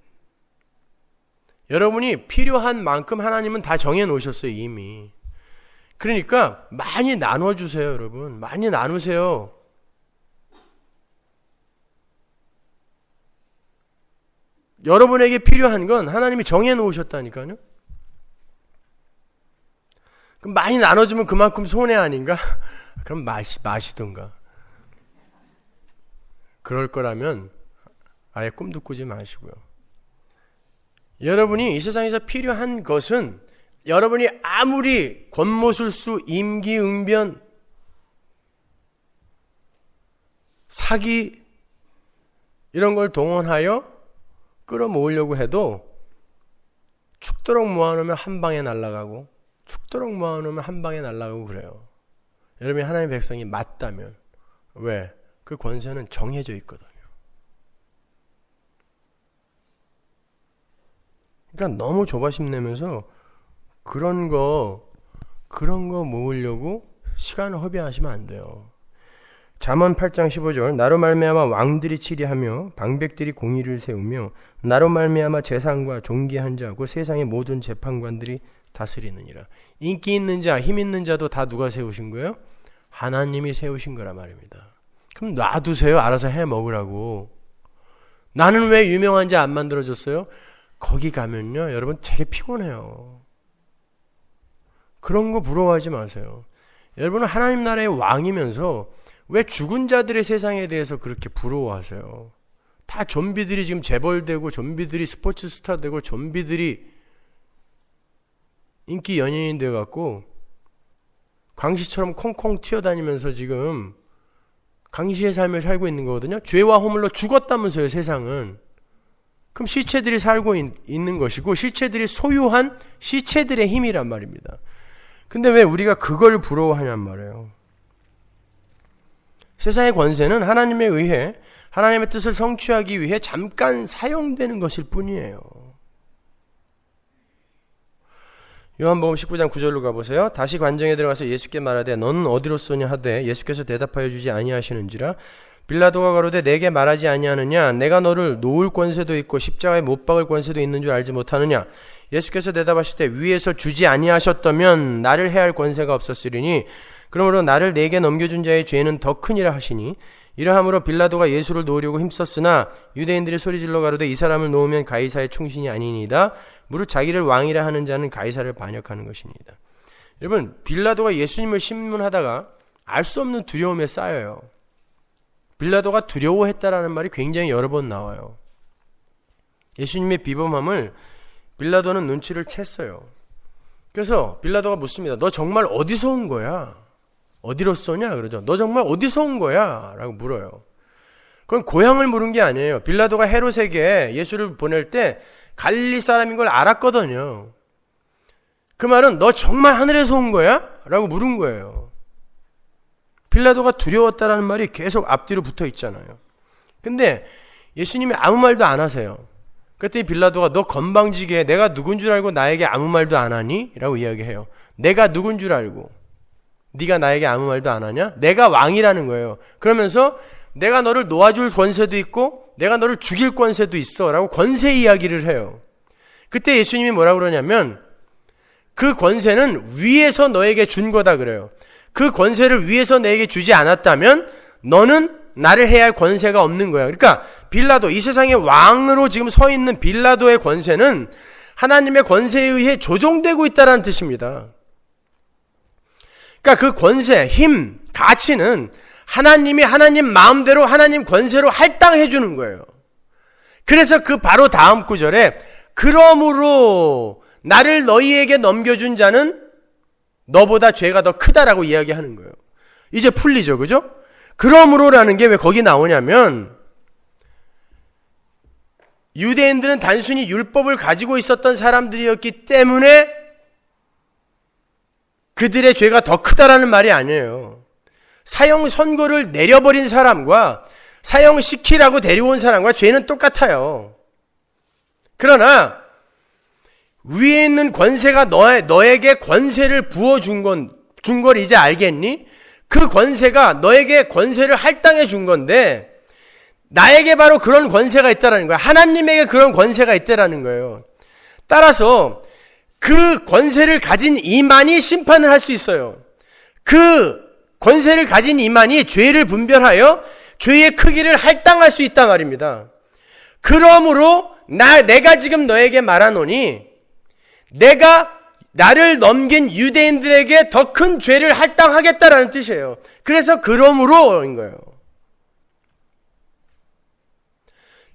여러분이 필요한 만큼 하나님은 다 정해놓으셨어요 이미. 그러니까 많이 나눠주세요 여러분. 많이 나누세요. 여러분에게 필요한 건 하나님이 정해놓으셨다니까요. 그럼 많이 나눠주면 그만큼 손해 아닌가? 그럼 마시던가. 그럴 거라면 아예 꿈도 꾸지 마시고요. 여러분이 이 세상에서 필요한 것은 여러분이 아무리 권모술수, 임기응변, 사기 이런 걸 동원하여 끌어모으려고 해도 죽도록 모아놓으면 한 방에 날아가고 죽도록 모아놓으면 한 방에 날아가고 그래요. 여러분이 하나님의 백성이 맞다면 왜? 그 권세는 정해져 있거든요. 그러니까 너무 조바심 내면서 그런 거 모으려고 시간을 허비하시면 안 돼요. 잠언 8장 15절 나로 말미암아 왕들이 치리하며 방백들이 공의를 세우며 나로 말미암아 재상과 존귀한 자고 세상의 모든 재판관들이 다스리느니라. 인기 있는 자, 힘 있는 자도 다 누가 세우신 거예요? 하나님이 세우신 거란 말입니다. 그럼 놔두세요. 알아서 해 먹으라고. 나는 왜 유명한 자 안 만들어줬어요? 거기 가면요 여러분 되게 피곤해요. 그런 거 부러워하지 마세요. 여러분은 하나님 나라의 왕이면서 왜 죽은 자들의 세상에 대해서 그렇게 부러워하세요? 다 좀비들이 지금 재벌되고 좀비들이 스포츠 스타 되고 좀비들이 인기 연예인 돼갖고 광시처럼 콩콩 튀어다니면서 지금 광시의 삶을 살고 있는 거거든요. 죄와 허물로 죽었다면서요 세상은. 그럼 시체들이 살고 있는 것이고 시체들이 소유한 시체들의 힘이란 말입니다. 근데 왜 우리가 그걸 부러워하냔 말이에요. 세상의 권세는 하나님에 의해 하나님의 뜻을 성취하기 위해 잠깐 사용되는 것일 뿐이에요. 요한복음 19장 9절로 가보세요. 다시 관정에 들어가서 예수께 말하되 너는 어디로 쏘냐 하되 예수께서 대답하여 주지 아니하시는지라. 빌라도가 가로되 내게 말하지 아니하느냐 내가 너를 놓을 권세도 있고 십자가에 못 박을 권세도 있는 줄 알지 못하느냐. 예수께서 대답하시되 위에서 주지 아니하셨다면 나를 해할 권세가 없었으리니 그러므로 나를 내게 넘겨준 자의 죄는 더 크니라 하시니 이러함으로 빌라도가 예수를 놓으려고 힘썼으나 유대인들이 소리질러 가로되 이 사람을 놓으면 가이사의 충신이 아니니이다. 무릇 자기를 왕이라 하는 자는 가이사를 반역하는 것이니이다. 여러분 빌라도가 예수님을 신문하다가 알 수 없는 두려움에 쌓여요. 빌라도가 두려워했다라는 말이 굉장히 여러 번 나와요. 예수님의 비범함을 빌라도는 눈치를 챘어요. 그래서 빌라도가 묻습니다. 너 정말 어디서 온 거야? 어디로 쏘냐? 그러죠. 너 정말 어디서 온 거야? 라고 물어요. 그건 고향을 물은 게 아니에요. 빌라도가 헤롯에게 예수를 보낼 때 갈릴리 사람인 걸 알았거든요. 그 말은 너 정말 하늘에서 온 거야? 라고 물은 거예요. 빌라도가 두려웠다라는 말이 계속 앞뒤로 붙어 있잖아요. 근데 예수님이 아무 말도 안 하세요. 그랬더니 빌라도가 너 건방지게 내가 누군 줄 알고 나에게 아무 말도 안 하니? 라고 이야기해요. 내가 누군 줄 알고 네가 나에게 아무 말도 안 하냐? 내가 왕이라는 거예요. 그러면서 내가 너를 놓아줄 권세도 있고 내가 너를 죽일 권세도 있어 라고 권세 이야기를 해요. 그때 예수님이 뭐라고 그러냐면 그 권세는 위에서 너에게 준 거다 그래요. 그 권세를 위에서 내게 주지 않았다면 너는 나를 해야 할 권세가 없는 거야. 그러니까 빌라도, 이 세상의 왕으로 지금 서 있는 빌라도의 권세는 하나님의 권세에 의해 조종되고 있다는 뜻입니다. 그러니까 그 권세, 힘, 가치는 하나님이 하나님 마음대로 하나님 권세로 할당해 주는 거예요. 그래서 그 바로 다음 구절에 그러므로 나를 너희에게 넘겨준 자는 너보다 죄가 더 크다라고 이야기하는 거예요. 이제 풀리죠, 그죠? 그러므로라는 게 왜 거기 나오냐면 유대인들은 단순히 율법을 가지고 있었던 사람들이었기 때문에 그들의 죄가 더 크다라는 말이 아니에요. 사형 선고를 내려버린 사람과 사형시키라고 데려온 사람과 죄는 똑같아요. 그러나 위에 있는 권세가 너에게 권세를 부어준 걸 이제 알겠니? 그 권세가 너에게 권세를 할당해 준 건데 나에게 바로 그런 권세가 있다라는 거야. 하나님에게 그런 권세가 있다라는 거예요. 따라서 그 권세를 가진 이만이 심판을 할 수 있어요. 그 권세를 가진 이만이 죄를 분별하여 죄의 크기를 할당할 수 있단 말입니다. 그러므로 내가 지금 너에게 말하노니 내가 나를 넘긴 유대인들에게 더 큰 죄를 할당하겠다라는 뜻이에요. 그래서 그러므로인 거예요.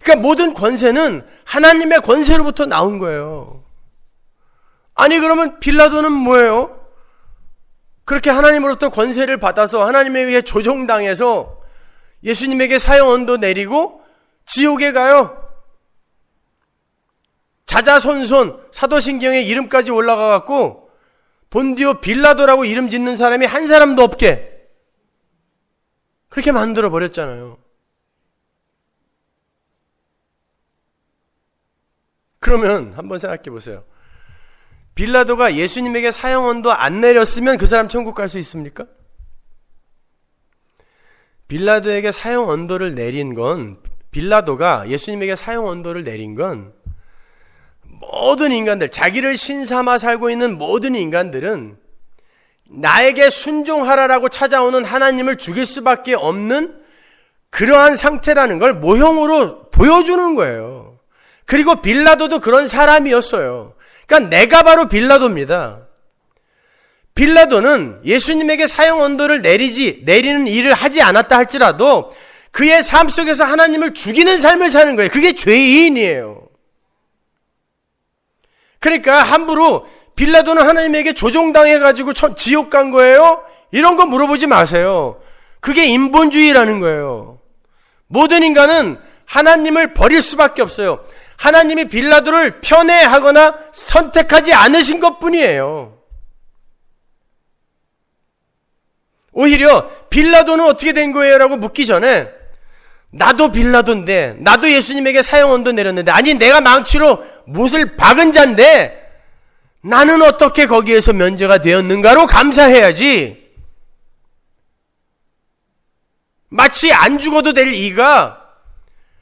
그러니까 모든 권세는 하나님의 권세로부터 나온 거예요. 아니 그러면 빌라도는 뭐예요? 그렇게 하나님으로부터 권세를 받아서 하나님에 의해 조종당해서 예수님에게 사형 언도 내리고 지옥에 가요. 자자손손 사도신경에 이름까지 올라가 갖고 본디오 빌라도라고 이름 짓는 사람이 한 사람도 없게 그렇게 만들어 버렸잖아요. 그러면 한번 생각해 보세요. 빌라도가 예수님에게 사형 언도 안 내렸으면 그 사람 천국 갈 수 있습니까? 빌라도에게 사형 언도를 내린 건, 빌라도가 예수님에게 사형 언도를 내린 건 모든 인간들, 자기를 신삼아 살고 있는 모든 인간들은 나에게 순종하라라고 찾아오는 하나님을 죽일 수밖에 없는 그러한 상태라는 걸 모형으로 보여주는 거예요. 그리고 빌라도도 그런 사람이었어요. 그러니까 내가 바로 빌라도입니다. 빌라도는 예수님에게 사형 언도를 내리는 일을 하지 않았다 할지라도 그의 삶 속에서 하나님을 죽이는 삶을 사는 거예요. 그게 죄인이에요. 그러니까 함부로 빌라도는 하나님에게 조종당해가지고 지옥 간 거예요? 이런 거 물어보지 마세요. 그게 인본주의라는 거예요. 모든 인간은 하나님을 버릴 수밖에 없어요. 하나님이 빌라도를 편애하거나 선택하지 않으신 것뿐이에요. 오히려 빌라도는 어떻게 된 거예요? 라고 묻기 전에 나도 빌라도인데 나도 예수님에게 사형 언도 내렸는데 아니 내가 망치로 못을 박은 자인데 나는 어떻게 거기에서 면제가 되었는가로 감사해야지. 마치 안 죽어도 될 이가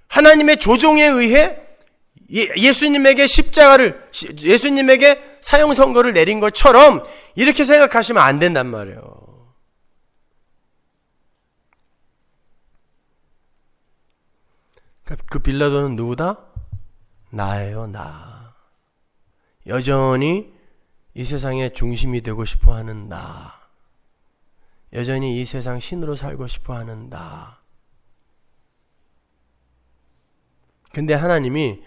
하나님의 조종에 의해 예수님에게 예수님에게 사형 선고를 내린 것처럼 이렇게 생각하시면 안 된단 말이에요. 그 빌라도는 누구다? 나예요, 나. 여전히 이 세상의 중심이 되고 싶어 하는 나. 여전히 이 세상 신으로 살고 싶어 하는 나. 근데 하나님이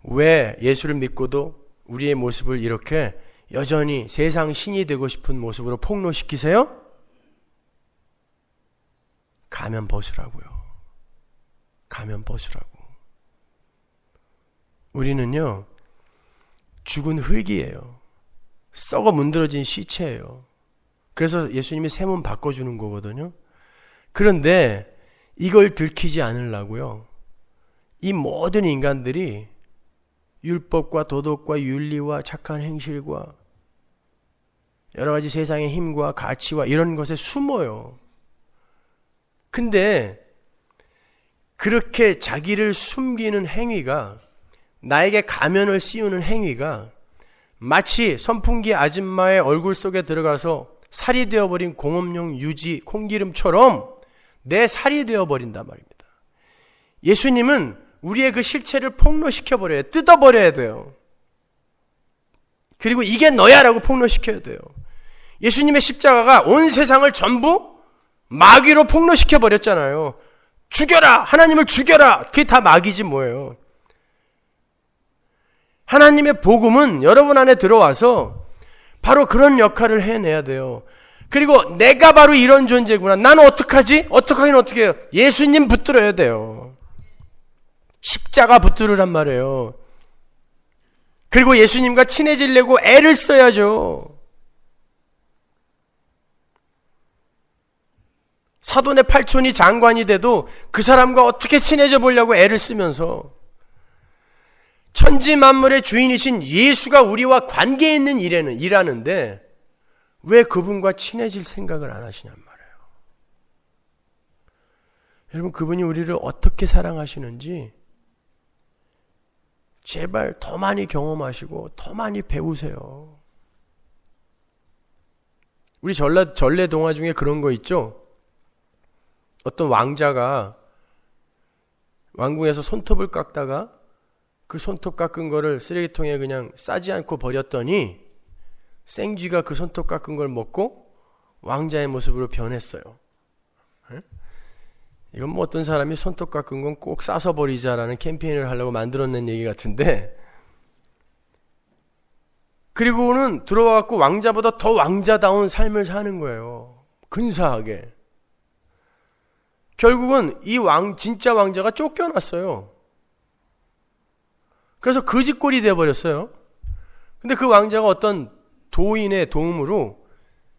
왜 예수를 믿고도 우리의 모습을 이렇게 여전히 세상 신이 되고 싶은 모습으로 폭로시키세요? 가면 벗으라고요. 가면 벗으라고. 우리는요, 죽은 흙이에요. 썩어 문드러진 시체예요. 그래서 예수님이 새 몸 바꿔주는 거거든요. 그런데 이걸 들키지 않으려고요. 이 모든 인간들이 율법과 도덕과 윤리와 착한 행실과 여러 가지 세상의 힘과 가치와 이런 것에 숨어요. 근데 그렇게 자기를 숨기는 행위가, 나에게 가면을 씌우는 행위가 마치 선풍기 아줌마의 얼굴 속에 들어가서 살이 되어버린 공업용 유지, 콩기름처럼 내 살이 되어버린단 말입니다. 예수님은 우리의 그 실체를 폭로시켜버려야, 뜯어버려야 돼요. 그리고 이게 너야 라고 폭로시켜야 돼요. 예수님의 십자가가 온 세상을 전부 마귀로 폭로시켜버렸잖아요. 죽여라! 하나님을 죽여라! 그게 다 마귀지 뭐예요. 하나님의 복음은 여러분 안에 들어와서 바로 그런 역할을 해내야 돼요. 그리고 내가 바로 이런 존재구나. 나는 어떡하지? 어떡하긴 어떻게 해요? 예수님 붙들어야 돼요. 십자가 붙들으란 말이에요. 그리고 예수님과 친해지려고 애를 써야죠. 사돈의 팔촌이 장관이 돼도 그 사람과 어떻게 친해져 보려고 애를 쓰면서 천지 만물의 주인이신 예수가 우리와 관계 있는 일하는데 왜 그분과 친해질 생각을 안 하시냔 말이에요. 여러분, 그분이 우리를 어떻게 사랑하시는지 제발 더 많이 경험하시고 더 많이 배우세요. 우리 전래 동화 중에 그런 거 있죠? 어떤 왕자가 왕궁에서 손톱을 깎다가 그 손톱 깎은 거를 쓰레기통에 그냥 싸지 않고 버렸더니 생쥐가 그 손톱 깎은 걸 먹고 왕자의 모습으로 변했어요. 이건 뭐 어떤 사람이 손톱 깎은 건 꼭 싸서 버리자라는 캠페인을 하려고 만들어낸 얘기 같은데, 그리고는 들어와갖고 왕자보다 더 왕자다운 삶을 사는 거예요. 근사하게. 결국은 이 진짜 왕자가 쫓겨났어요. 그래서 거지꼴이 되어버렸어요. 근데 그 왕자가 어떤 도인의 도움으로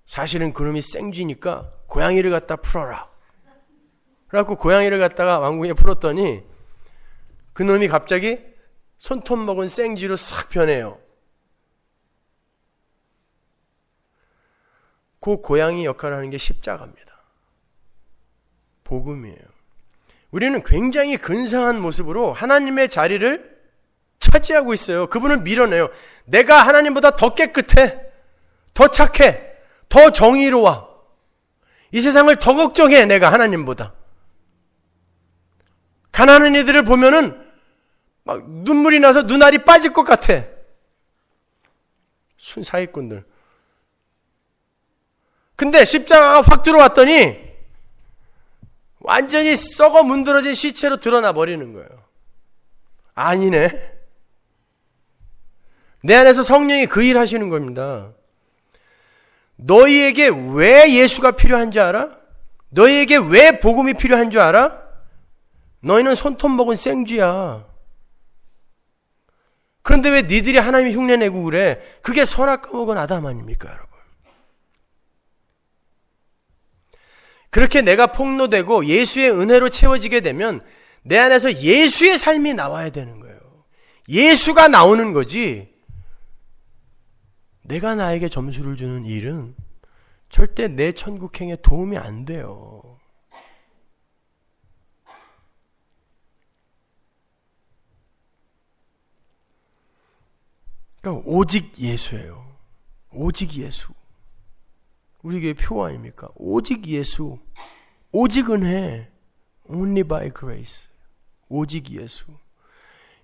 사실은 그놈이 생쥐니까 고양이를 갖다 풀어라. 그래갖고 고양이를 갖다가 왕궁에 풀었더니 그놈이 갑자기 손톱 먹은 생쥐로 싹 변해요. 그 고양이 역할을 하는 게 십자가입니다. 복음이에요. 우리는 굉장히 근사한 모습으로 하나님의 자리를 차지하고 있어요. 그분을 밀어내요. 내가 하나님보다 더 깨끗해, 더 착해, 더 정의로워. 이 세상을 더 걱정해, 내가 하나님보다. 가난한 이들을 보면은 막 눈물이 나서 눈알이 빠질 것 같아. 사기꾼들. 근데 십자가가 확 들어왔더니 완전히 썩어 문드러진 시체로 드러나 버리는 거예요. 아니네. 내 안에서 성령이 그 일 하시는 겁니다. 너희에게 왜 예수가 필요한 줄 알아? 너희에게 왜 복음이 필요한 줄 알아? 너희는 손톱 먹은 생쥐야. 그런데 왜 니들이 하나님 흉내내고 그래? 그게 선악 먹은 아담 아닙니까, 여러분? 그렇게 내가 폭로되고 예수의 은혜로 채워지게 되면 내 안에서 예수의 삶이 나와야 되는 거예요. 예수가 나오는 거지. 내가 나에게 점수를 주는 일은 절대 내 천국행에 도움이 안 돼요. 그러니까 오직 예수예요. 오직 예수. 우리 교회 표 아닙니까? 오직 예수. 오직 은혜. Only by grace. 오직 예수.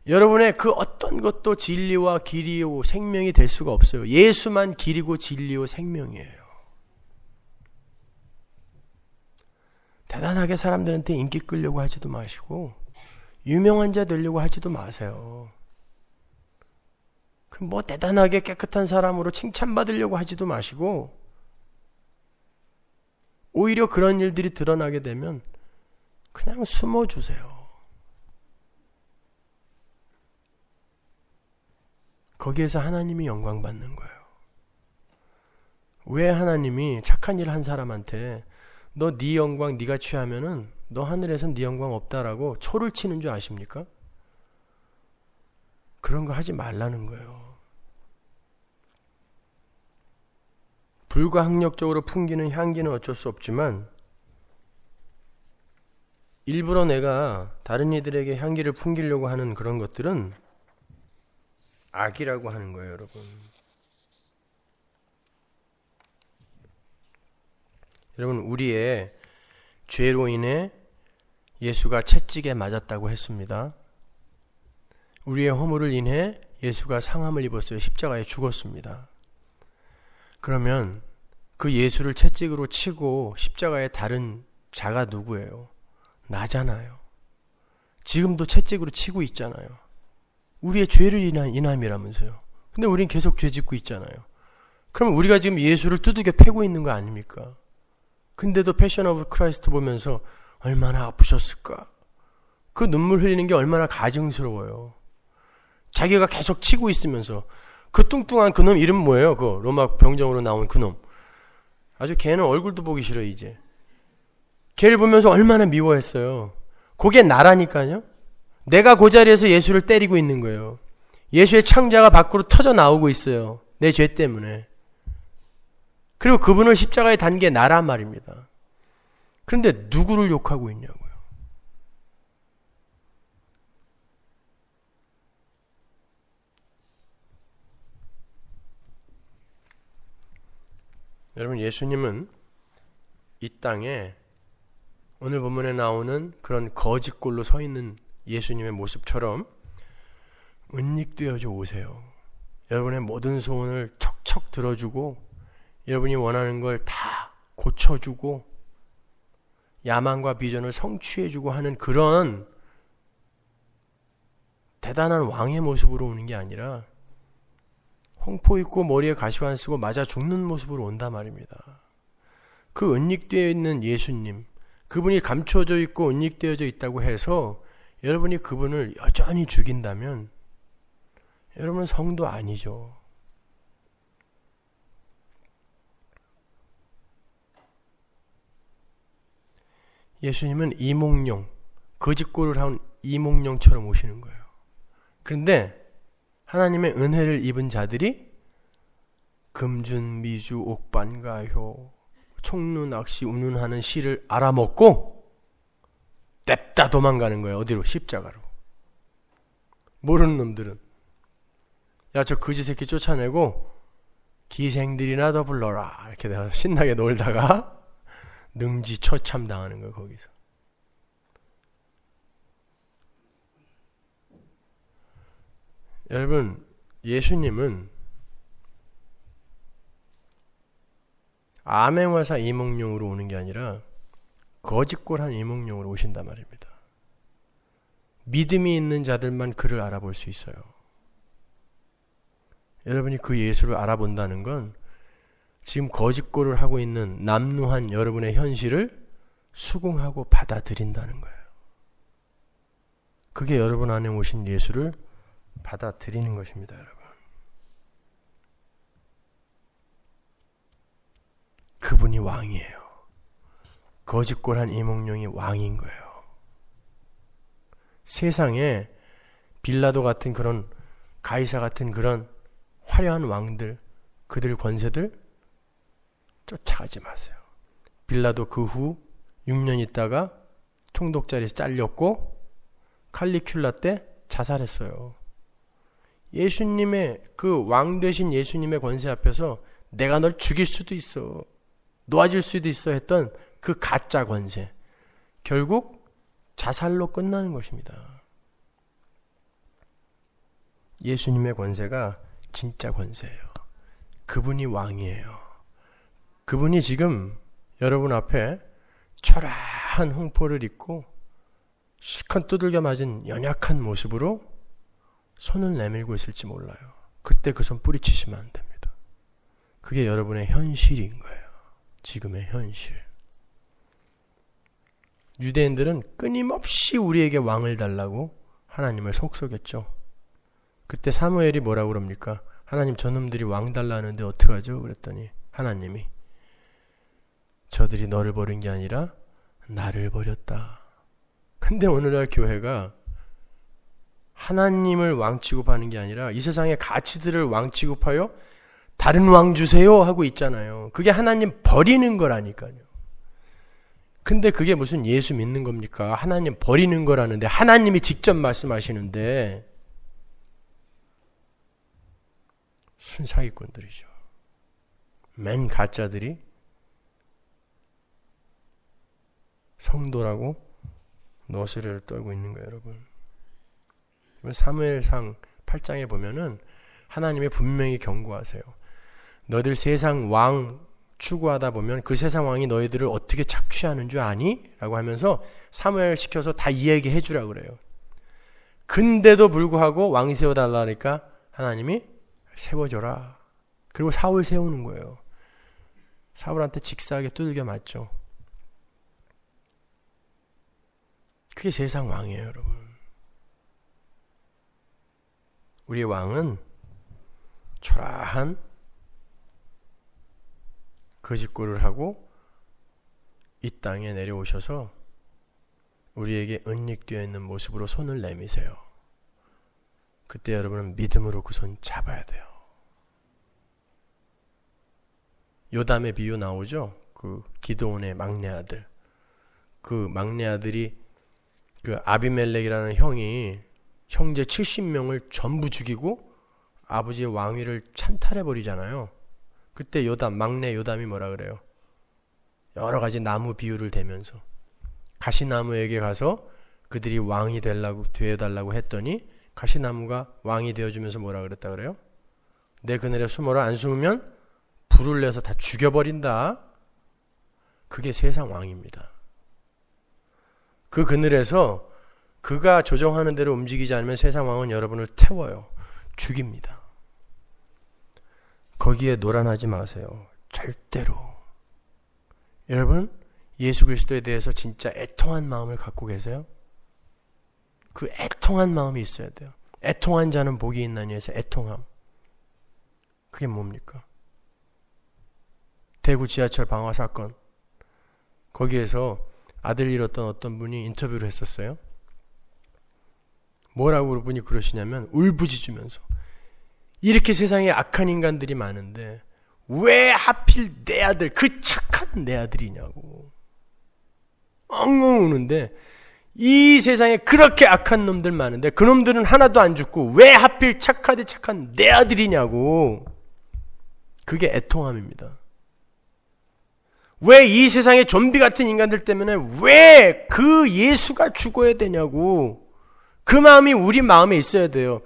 여러분의 그 어떤 것도 진리와 길이요 생명이 될 수가 없어요. 예수만 길이고 진리요 생명이에요. 대단하게 사람들한테 인기 끌려고 하지도 마시고 유명한 자 되려고 하지도 마세요. 그럼 뭐 대단하게 깨끗한 사람으로 칭찬받으려고 하지도 마시고 오히려 그런 일들이 드러나게 되면 그냥 숨어주세요. 거기에서 하나님이 영광 받는 거예요. 왜 하나님이 착한 일 한 사람한테 너 네 영광 네가 취하면은 너 하늘에선 네 영광 없다라고 초를 치는 줄 아십니까? 그런 거 하지 말라는 거예요. 불가항력적으로 풍기는 향기는 어쩔 수 없지만 일부러 내가 다른 이들에게 향기를 풍기려고 하는 그런 것들은 악이라고 하는 거예요, 여러분. 여러분, 우리의 죄로 인해 예수가 채찍에 맞았다고 했습니다. 우리의 허물을 인해 예수가 상함을 입었어요. 십자가에 죽었습니다. 그러면 그 예수를 채찍으로 치고 십자가에 다른 자가 누구예요? 나잖아요. 지금도 채찍으로 치고 있잖아요. 우리의 죄를 인한 인함이라면서요. 근데 우린 계속 죄 짓고 있잖아요. 그럼 우리가 지금 예수를 두들겨 패고 있는 거 아닙니까? 근데도 패션 오브 크라이스트 보면서 얼마나 아프셨을까? 그 눈물 흘리는 게 얼마나 가증스러워요. 자기가 계속 치고 있으면서 그 뚱뚱한 그놈 이름 뭐예요? 그 로마 병정으로 나온 그놈. 아주 걔는 얼굴도 보기 싫어 이제. 걔를 보면서 얼마나 미워했어요. 그게 나라니까요. 내가 그 자리에서 예수를 때리고 있는 거예요. 예수의 창자가 밖으로 터져 나오고 있어요. 내 죄 때문에. 그리고 그분을 십자가에 단 게 나란 말입니다. 그런데 누구를 욕하고 있냐고요. 여러분, 예수님은 이 땅에 오늘 본문에 나오는 그런 거짓골로 서 있는 예수님의 모습처럼 은닉되어져 오세요. 여러분의 모든 소원을 척척 들어주고 여러분이 원하는 걸 다 고쳐주고 야망과 비전을 성취해주고 하는 그런 대단한 왕의 모습으로 오는 게 아니라 홍포 입고 머리에 가시관 쓰고 맞아 죽는 모습으로 온단 말입니다. 그 은닉되어 있는 예수님, 그분이 감춰져 있고 은닉되어져 있다고 해서 여러분이 그분을 여전히 죽인다면 여러분은 성도 아니죠. 예수님은 이몽룡, 거짓골을 한 이몽룡처럼 오시는 거예요. 그런데 하나님의 은혜를 입은 자들이 금준, 미주, 옥반가효, 총루, 낚시, 운운하는 시를 알아먹고 냅다 도망가는 거예요. 어디로? 십자가로. 모르는 놈들은 야, 저 거지 새끼 쫓아내고 기생들이나 더 불러라 이렇게 내가 신나게 놀다가 능지처참 당하는 거예요. 거기서. 여러분, 예수님은 암행화사 이몽룡으로 오는 게 아니라 거짓골한 이몽룡으로 오신단 말입니다. 믿음이 있는 자들만 그를 알아볼 수 있어요. 여러분이 그 예수를 알아본다는 건 지금 거짓골을 하고 있는 남루한 여러분의 현실을 수긍하고 받아들인다는 거예요. 그게 여러분 안에 오신 예수를 받아들이는 것입니다, 여러분. 그분이 왕이에요. 거짓골한 이몽룡이 왕인 거예요. 세상에 빌라도 같은 그런 가이사 같은 그런 화려한 왕들, 그들 권세들 쫓아가지 마세요. 빌라도 그 후 6년 있다가 총독자리에서 잘렸고 칼리큘라 때 자살했어요. 예수님의 그 왕 되신 예수님의 권세 앞에서 내가 널 죽일 수도 있어, 놓아줄 수도 있어 했던 그 가짜 권세, 결국 자살로 끝나는 것입니다. 예수님의 권세가 진짜 권세예요. 그분이 왕이에요. 그분이 지금 여러분 앞에 초라한 홍포를 입고 실컷 두들겨 맞은 연약한 모습으로 손을 내밀고 있을지 몰라요. 그때 그 손 뿌리치시면 안 됩니다. 그게 여러분의 현실인 거예요. 지금의 현실. 유대인들은 끊임없이 우리에게 왕을 달라고 하나님을 속속였죠. 그때 사무엘이 뭐라고 그럽니까? 하나님, 저놈들이 왕 달라는데 어떡하죠? 그랬더니 하나님이 저들이 너를 버린 게 아니라 나를 버렸다. 근데 오늘날 교회가 하나님을 왕 취급하는 게 아니라 이 세상의 가치들을 왕 취급하여 다른 왕 주세요 하고 있잖아요. 그게 하나님 버리는 거라니까요. 근데 그게 무슨 예수 믿는 겁니까? 하나님 버리는 거라는데, 하나님이 직접 말씀하시는데 순사기꾼들이죠. 맨 가짜들이 성도라고 노스를 떨고 있는 거예요, 여러분. 사무엘상 8장에 보면은 하나님이 분명히 경고하세요. 너희들 세상 왕 추구하다 보면 그 세상 왕이 너희들을 어떻게 착취하는 줄 아니? 라고 하면서 사무엘 시켜서 다 이야기해 주라고 그래요. 근데도 불구하고 왕 세워달라니까 하나님이 세워줘라. 그리고 사울 세우는 거예요. 사울한테 직사하게 두들겨 맞죠. 그게 세상 왕이에요, 여러분. 우리의 왕은 초라한 거짓골을 하고 이 땅에 내려오셔서 우리에게 은닉되어 있는 모습으로 손을 내미세요. 그때 여러분은 믿음으로 그 손 잡아야 돼요. 요담의 비유 나오죠? 그 기드온의 막내 아들. 그 막내 아들이 그 아비멜렉이라는 형이 형제 70명을 전부 죽이고 아버지의 왕위를 찬탈해 버리잖아요. 그때 요담, 막내 요담이 뭐라 그래요? 여러 가지 나무 비유를 대면서 가시나무에게 가서 그들이 왕이 되어달라고 했더니 가시나무가 왕이 되어주면서 뭐라 그랬다 그래요? 내 그늘에 숨어라. 안 숨으면 불을 내서 다 죽여버린다. 그게 세상 왕입니다. 그 그늘에서 그가 조정하는 대로 움직이지 않으면 세상 왕은 여러분을 태워요. 죽입니다. 거기에 노란하지 마세요. 절대로. 여러분, 예수 그리스도에 대해서 진짜 애통한 마음을 갖고 계세요? 그 애통한 마음이 있어야 돼요. 애통한 자는 복이 있나니 해서 애통함. 그게 뭡니까? 대구 지하철 방화 사건. 거기에서 아들 잃었던 어떤 분이 인터뷰를 했었어요. 뭐라고 분이 그러시냐면 울부짖으면서 이렇게 세상에 악한 인간들이 많은데 왜 하필 내 아들, 그 착한 내 아들이냐고 엉엉 우는데 이 세상에 그렇게 악한 놈들 많은데 그 놈들은 하나도 안 죽고 왜 하필 착하디 착한 내 아들이냐고. 그게 애통함입니다. 왜 이 세상에 좀비 같은 인간들 때문에 왜 그 예수가 죽어야 되냐고. 그 마음이 우리 마음에 있어야 돼요.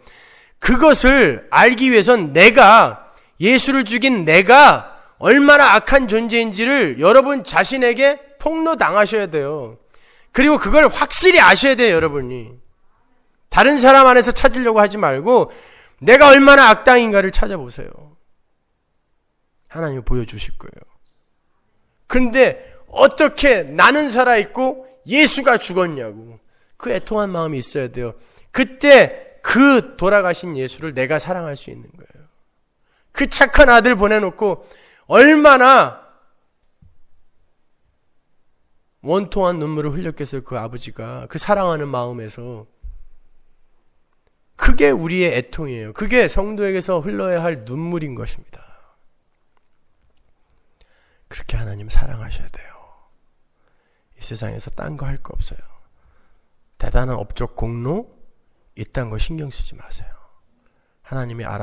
그것을 알기 위해선 내가, 예수를 죽인 내가 얼마나 악한 존재인지를 여러분 자신에게 폭로당하셔야 돼요. 그리고 그걸 확실히 아셔야 돼요, 여러분이. 다른 사람 안에서 찾으려고 하지 말고 내가 얼마나 악당인가를 찾아보세요. 하나님이 보여주실 거예요. 그런데 어떻게 나는 살아있고 예수가 죽었냐고. 그 애통한 마음이 있어야 돼요. 그때 그 돌아가신 예수를 내가 사랑할 수 있는 거예요. 그 착한 아들 보내놓고 얼마나 원통한 눈물을 흘렸겠어요. 그 아버지가 그 사랑하는 마음에서. 그게 우리의 애통이에요. 그게 성도에게서 흘러야 할 눈물인 것입니다. 그렇게 하나님 사랑하셔야 돼요. 이 세상에서 딴 거 할 거 없어요. 대단한 업적 공로 이딴 거 신경 쓰지 마세요. 하나님이 알아